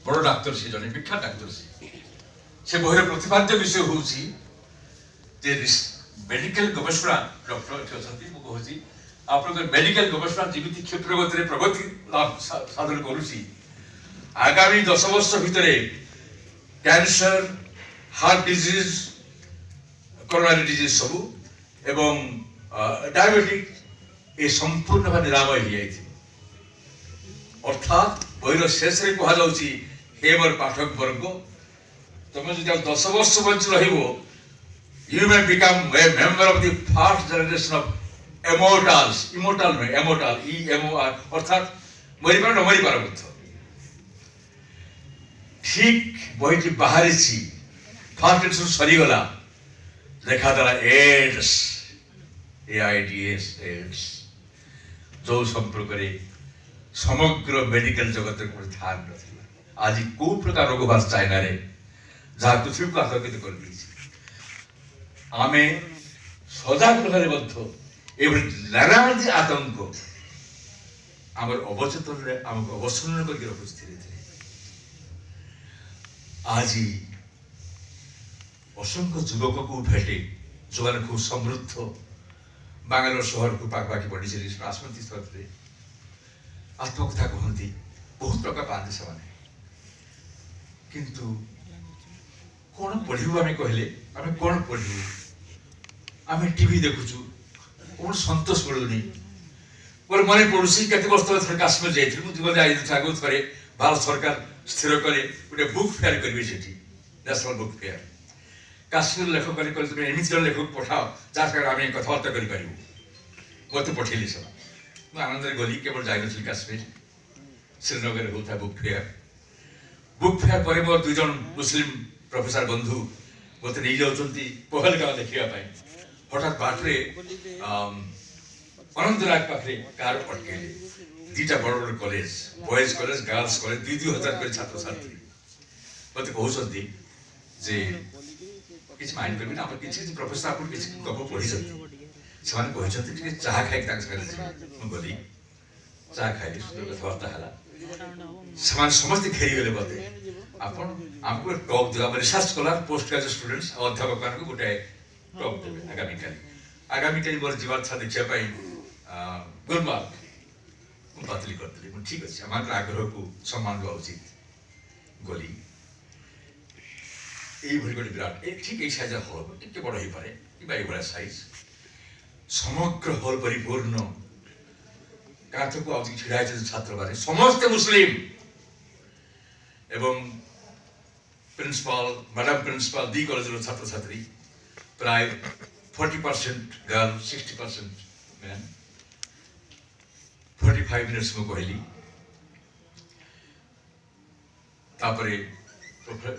बड़ डाक्तर से जन विख्यात डाक्तर से बही प्रतिपाद्य विषय हूँ मेडिकल गवेषणा डॉक्टर कहूँ आप मेडिकल गवेषणा जमी क्षिप्रगति प्रगति लाभ साधन करुँची आगामी 10 वर्ष भितर cancer heart disease coronary disease सब एवं डायबिटिक ये संपूर्ण भाव निरामय हो जाए अर्थात बहिर शेष कहुच्छी हे मोर पाठक वर्ग तुम जो 10 वर्ष bunch you may become a member of the first generation of immortals immortal नुहे एमोर्टल EMOR अर्थात मरी पार न मरी पार ठीक बही बाहरी फर्स्ट एडिशन सरीगला देखा देला एड्स AIDS एड्स जो संपर्क समग्र मेडिकल जगत ध्यान ना आज को प्रकार रोग बार चाइना रे जहाँ पृथ्वी को आतंकित कर आम सजाग रही नारायण आतंक आम अवचेतन आमको अवसन्न करके रखुच धीरे धीरे आज असंख्य युवक को भेटे जो मैंने खूब समृद्ध बांगालोर शहर को पाखपाखि बढ़ी राजनीति स्तर से आत्मकथा कहती बहुत प्रकार पाते से किंतु कौन पढ़ू आम कहले आम कौन पढ़ू आम टीवी देखुचु कौन सतोष मिलूनी मोर मन पड़ुसी केत वर्ष थे काश्मीर जाइए थे भारत सरकार स्थिर कले गोटे बुक फेयर करेंगे नेशनल बुक फेयर काश्मीर लेखक मैंने तुम एमती जन लेखक पठाओ जहाँ आम कथबार्ता करूँ मत पठेली सब मुझे आनंद गली केवल जाइनी काश्मीर श्रीनगर होता बुक फेयर बुक फेयर पर मोर दुई जन मुस्लिम प्रोफेसर बंधु मत नहीं जाउछन्ती पहलगाम देखिया पाई हठात बाटरे अनंतनाग पाखे कार अटकेले दुईटा बड़ बड़ college boys college girls college 2,000 कर छात्र छात्री मत कहउछन्ती जे किछ माइंड करबे ना किछ प्रोफेसर आपन किछ गप पढि छथि ସେମାନେ କହିଛନ୍ତି ଟିକେ ଚାହା ଖାଇକି ତାଙ୍କ ସାଙ୍ଗରେ ଯିବି ମୁଁ ଗଲି ଚାହା ଖାଇଲି ସୁନ୍ଦର କଥାବାର୍ତ୍ତା ହେଲା ସେମାନେ ସମସ୍ତେ ଘେରିଗଲେ ମତେ ଆପଣ ଆମକୁ ଟକ୍ ଦେବା ରିସର୍ଚ୍ଚ କଲା ପୋଷ୍ଟ ଗ୍ରାଜୁଏଟ୍ ଷ୍ଟୁଡେଣ୍ଟସ୍ ଆଉ ଅଧ୍ୟାପକମାନଙ୍କୁ ଗୋଟାଏ ଟକ୍ ଦେବେ ଆଗାମୀକାଲି ମୋର ଯିବାର ଇଚ୍ଛା ଦେଖିବା ପାଇଁ ଗୁଲମାର୍ଗ ମୁଁ ବାତିଲ କରିଦେଲି ମୁଁ ଠିକ୍ ଅଛି ଆମର ଆଗ୍ରହକୁ ସମ୍ମାନ ଦେବା ଉଚିତ ଗଲି এইভাবে গোটে বিরাট ঠিক এই সাইজের হল টিকে বড় হইপারে কিংবা এইভাবে সাইজ সমগ্র হল পরিপূর্ণ কাঠকু আউটি ছিড়া হয়েছে ছাত্র মানে সমস্ত মুসলিম এবং প্রিন্সিপাল ম্যাডাম প্রিন্সিপাল দি কলেজের ছাত্রছাত্রী প্রায় 40% গার্ল 60% ম্যান 45 মিনিটস মু কহিলি তারপরে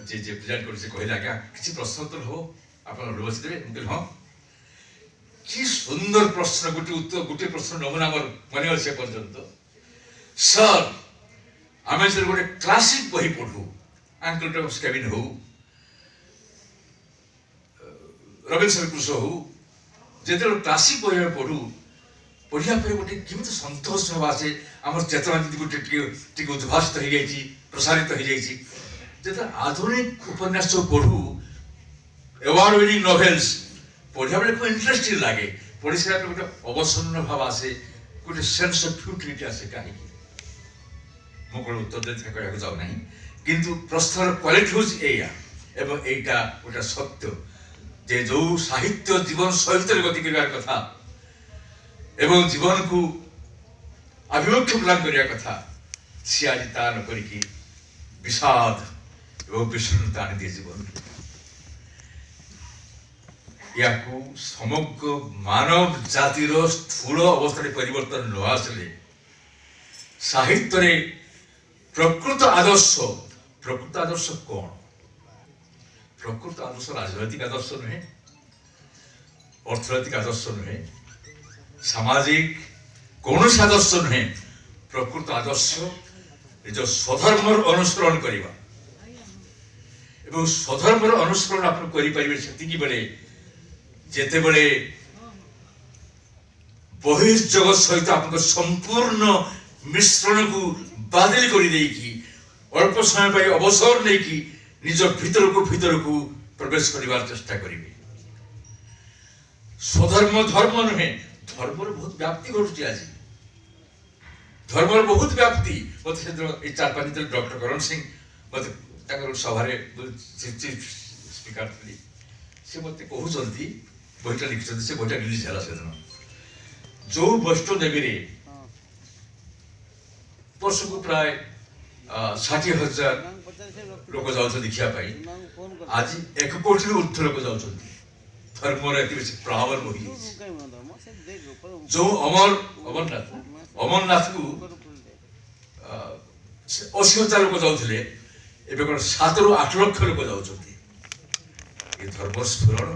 जे जे प्रेजेंट कर से कहले आज्ञा किसी प्रश्न उत्तर हो आपण रोज देबे हम हां कि सुंदर प्रश्न गुटे प्रश्न नमूना मोर मने अछि पर्यंत सर आमे सर गोटे क्लासिक बही पढू अंकल टॉम्स केविन हो रॉबिन्सन क्रूसो हो जेते क्लासिक बही पढू पढ़िया पे गोटे किमित संतोष होबा से हमर चेतना गोटे टिके उद्भासित हो जाई प्रसारित हो जाई जेता आधुनिक उपन्यास पढ़ू अवार्ड विनिंग नॉवेल्स पढ़िया बेले को इंटरेस्टिंग लागे पढ़ी सारा गोटे अवसन्न भाव आसे गोटे सेंस ऑफ फ्यूटिलिटी आसे कहीं मो कोन उत्तर देते कहया जाऊ नहीं किंतु प्रश्नर क्वालिटी होज एया एवं एटा गोटे सत्य जे जो साहित्य जीवन सहित गति करबार कथा एवं जीवन को अभिमुख्य प्रदान करिया कथा सी आज ता न करिकी विषाद एवं विषण्णता आनी दिए जीवन या समग्र मानव जातिर स्थूल अवस्था परिवर्तन न आसले साहित्य प्रकृत आदर्श कौन प्रकृत आदर्श राजनैतिक आदर्श नुहे अर्थनैतिक आदर्श नुहे सामाजिक कौन आदर्श नुहे प्रकृत आदर्श निज स्वधर्मर अनुसरण करवा एवं स्वधर्मर अनुसरण आप करें से बेले जेते बेले बहिर्जगत सहित आप संपूर्ण मिश्रण को बादल कर अल्प समय पर अवसर नहीं निज भीतर को प्रवेश कर चेष्टा करेंगे स्वधर्म धर्म नुहे धर्म बहुत व्याप्ति घटुची आज धर्म बहुत व्याप्ति मत 4-5 दिन डॉक्टर करण सिंह मत सभा चीफ स्पीकर थी से मत कहते बहीटा लिखिं से बहीटा रिलीज है से दिन जो वैष्णो देवी वर्ष को प्राय 60,000 लोक जाऊँ देखापी आज 1 कोटी ऊर्ध लोक जाऊँ धर्म प्रभाव रही जो अमरनाथ को 80,000 लोक जाऊे एवं कौन 7 ରୁ 8 लाख लोक जाऊँ धर्म स्फुरण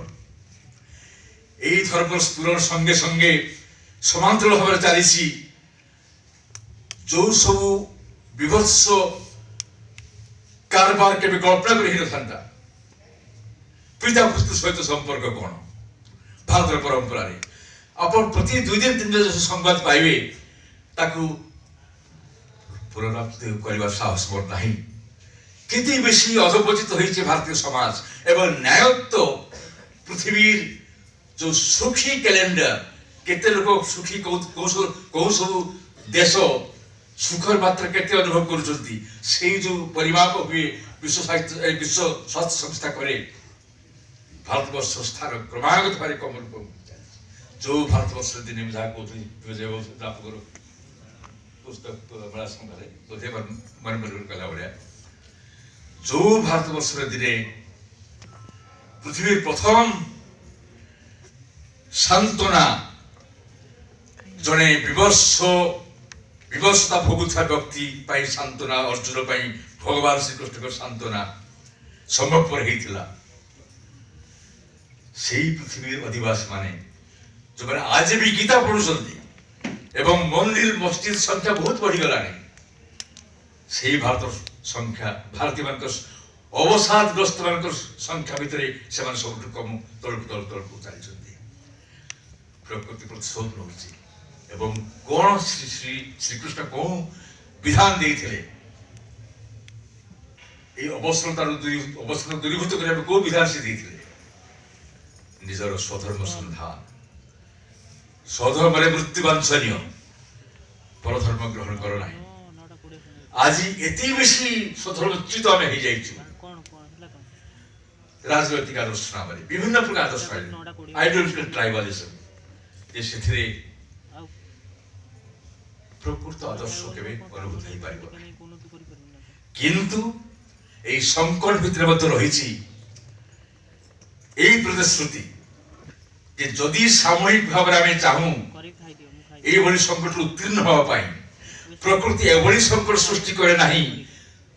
यही धर्म स्फुरण संगे संगे समांतर भाव चली जो सब विभत्स कारबार के कल्पना कर पिता पुत्र सहित संपर्क कौन भारत परंपरा आप प्रति 2 दिन 3 दिन संवाद पाइबे ताकू पुनरावृत्ति करने साहस मोर नहीं कितनी बेसी अधपतित होइछे भारतीय समाज एवं न्यायत्व पृथ्वी जो सुखी कैलेंडर केते लोक सुखी कौ सब देश सुखर मात्रा केते अनुभव करुछंती सेही जो परिमाप हुए विश्व स्वास्थ्य संस्था करे भारतवर्ष स्थान क्रमागत भाव कम जो भारतवर्ष दिन जहाँ कहते पुस्तक बड़ा समय बोधे मन कला भाया जो भारतवर्ष दिने पृथ्वी प्रथम सांत्वना जड़े विवशता भोगुवा व्यक्ति सांत्वना अर्जुन भगवान श्रीकृष्ण सांत्वना संभवपर होता से पृथ्वी अधिवासी माने जो मैंने आज भी गीता पढ़ुंट एवं मंदिर मस्जिद संख्या बहुत बढ़ीगला से भारत संख्या भारतीय मान अवसादग्रस्त मान संख्या भितर से सब कम तलक तल तलक चलती प्रकृति प्रति शोध रोचे एवं कौन श्री श्रीकृष्ण कौन विधान देते अवसर दूरीभूत करने को विधान से देते निजर स्वधर्म संधान स्वधर्म मृत्यु वांछनीय परधर्म ग्रहण कर ना आज एति बेसी स्वधर्मच्युत आम हो जाइछु राजनैतिक आदर्श नाम विभिन्न प्रकार आदर्श आइडियोलॉजिकल ट्राइबलिज्म से प्रकृत आदर्श केवे अनुभूत हो पार किंतु ए संकट भितर मध्य रही प्रतिश्रुति जे जदि सामूहिक भाव में चाहूँ ये संकट उत्तीर्ण होगा प्रकृति एभली संकट सृष्टि करे नहीं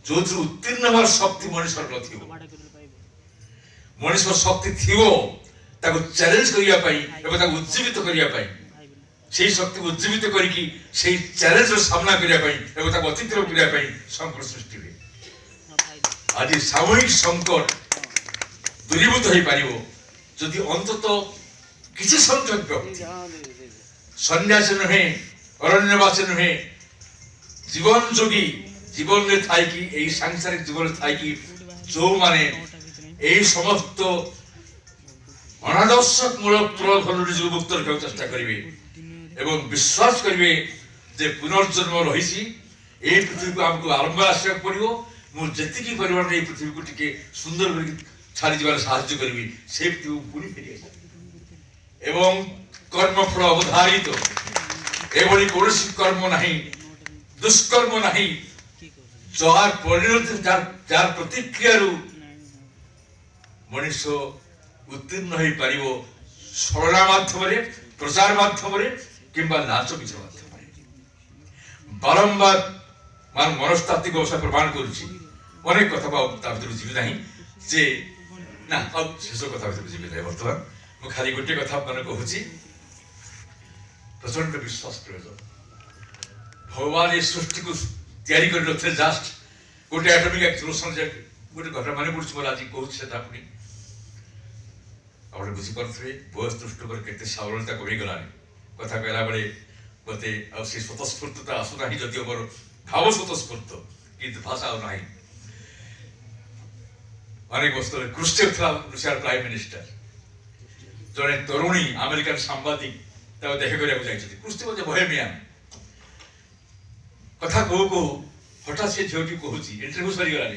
जो उत्तीर्ण होवार शक्ति मनुष्य न मनुष्य शक्ति थी चैलेंज करने उज्जीवित करने से शक्ति उज्जीवित करके चैलेंज सामना करने अतिक्रम करने संकट सृष्टि हुए आज सामूहिक संकट दूरीभूत हो पार जदि अंततः किसी संख्यक व्यक्ति सन्यासी नुहे अरण्यवासी नुहे जीवन जोगी जीवन में थाई की सांसारिक जीवन थाई की जो माने এই সমস্ত অনাদর্শক মূলক প্রলোভন মুক্ত রাখার চেষ্টা করবে এবং বিশ্বাস করবে যে পুনর্জন্ম রয়েছে এই পৃথিবীকে আমাকে আরম্ভ আসা পড়ব মু যেতিকি পরিমাণে এই পৃথিবীকে টিকে সুন্দর করে ছাড়ি যাবার সাহায্য করবি সে পৃথিবী পুনি ফিরে আসবে এবং কর্মফল অবধারিত এভাবে কৌশি কর্ম নাই দুষ্কর্ম নাই যার পরিণতি যার প্রতিক্রিয়ারু मनुष्य उत्तीर्ण हो पार सरला मध्यम प्रचार मध्यम कि नाच गीत मध्यम बारंबार मान मनस्तात्विक अवस्था प्रमाण करेक कथा जीवी ना जे ना शेष कथा जीवी ना बर्तमान मुझे खाली गोटे कथा मन कहूँ प्रचंड विश्वास प्रयोजन भगवान ये सृष्टि को तैयारी कर जस्ट गोटे एटमिक एक्सप्लोजन गोटे घटना मन पड़े मोर आज कहूँ पुणी आप बुझीपे बयस दृष्टि पर केते सावलता कमिगला कथा कहला बेले मत से स्वतस्फूर्तता आसुना जदिव मोर भाव स्वतस्फूर्त किंतु भाषा ना अनेक वर्ष तले क्रुश्चेव था रूसियार प्राइम मिनिस्टर जड़े तरुणी अमेरिकान सांबादिक देखा करने क्रुश्चेव जे बोहेमियान कथा कहू कहू हठात से झीटी कहूँ इंटरव्यू सरीगला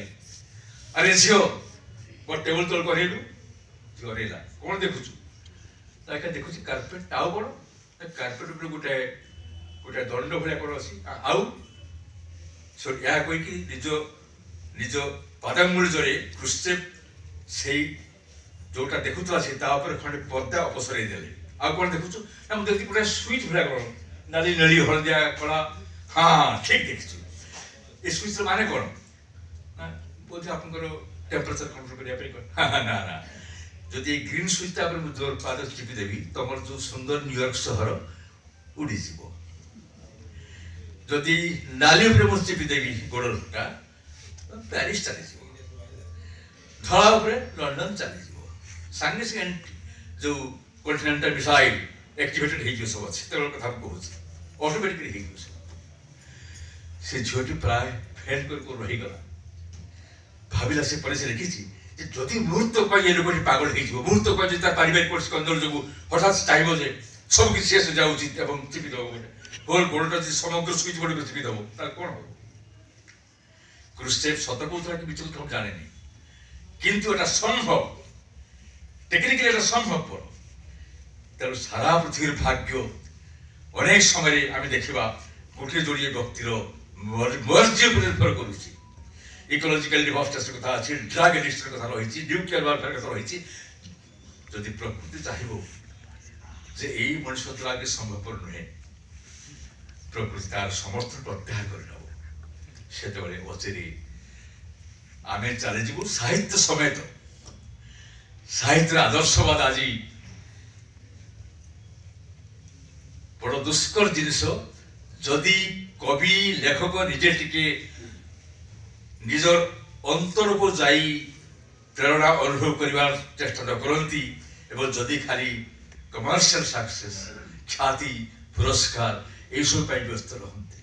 अरे झील मोर टेबल तल करेलु झील कौन देखुचु देखुच कार्पेट आउ कौन कार्पेट ऊपर गोटे गोटे दंड भाया कौन अच्छी आउ या कहीकि निज निज पादामूलजरे क्रुश्चेव से जोटा देखुला से खंडे पर्दा अपसर आउ कौन देखुचु ना मुझे देखती गोटे स्विच भाया कौन नाली नली हलदिया कला हाँ हाँ ठीक देखी ये स्विच माने कौन बोधे आप टेम्परेचर कंट्रोल करने हाँ ना ना जदि ग्रीन स्विच जोर पाद चिपिदेवी तुम जो सुंदर न्यूयॉर्क सहर उड़ीज जदि नाली मुझे चिपिदेवी गोड़टा प्यारिस चली धड़ा लंडन चली सांगे सांगे जो कॉन्टिनेंटल मिसाइल एक्टिवेटेड हो सब अच्छे कथा कहूँ ऑटोमेटिकली से झीटी प्राय फेल कर रहीगला भाविला से पर से लिखी जदि मुहूर्त ये लोग पागल हो मुहूर्त पारिवारिक परिस्थिति अंदर जो हठात चाहिए जे सब किसी शेष हो जाऊँ चिपिद होल गोड़टा समग्र स्विच बोर्ड में चिपिद कौन हम क्रुश्चेव सत कहता कि विचलित हम जाने किंतु एटा संभव टेक्निकली एटा संभवपर तेणु सारा पृथ्वी भाग्य अनेक समय आम देखा गोटे जोड़े व्यक्तिर मर्जी निर्भर करुच्ची इकोलॉजिकल डिवास्टेशन कथा अच्छी ड्रग एडिक्शन कथा रही न्यूक्लियर वारफेयर कथा रही जदि प्रकृति चाहिए जे यही मनुष्य द्वारा आगे संभवपर नुहे प्रकृति तार समर्थन प्रत्याहार कर से अचेरी आमे चली जीवु साहित्य समेत साहित्य आदर्शवाद आज बड़ दुष्कर जिनिस जदि कवि लेखक निजे टिके निजर अंतर को जाई प्रेरणा अनुभव करने चेष्टा न करती एवं जदि खाली कमर्शियल सक्सेस ख्याति पुरस्कार ये सब व्यस्त रहते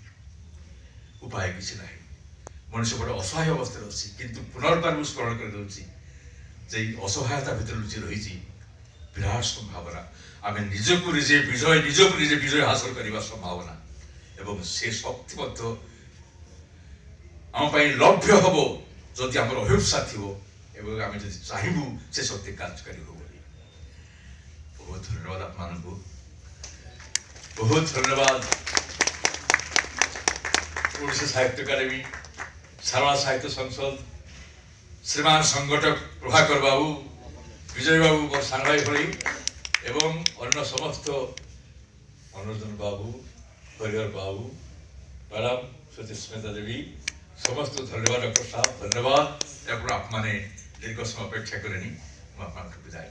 उपाय किसी ना मनुष्य बड़ा असहाय अवस्था अच्छी किंतु पुनर्बार मुझे स्मरण कर दूसरी जे असहायता भीतर लुचि रही विराट संभावना आम निजक निजे विजय निजक निजे विजय हासिल करने संभावना एवं से शक्ति आम लभ्य हम जदि आम अभिप्सा थी आम जो चाहबू से शक्ति कार्यकारी हो बहुत धन्यवाद आप बहुत धन्यवाद ओडिशा साहित्य अकादेमी सारला साहित्य संसद श्रीमान संगठक प्रभाकर बाबू विजय बाबू मोर सांग भाई भली एवं अन्य समस्त अनुजन बाबू हरिहर बाबू मैडम श्रुति स्मिता देवी समस्त धन्यवाद डॉक्टर साहब धन्यवाद आप मैंने दीर्घ समय अपेक्षा करें विदाय।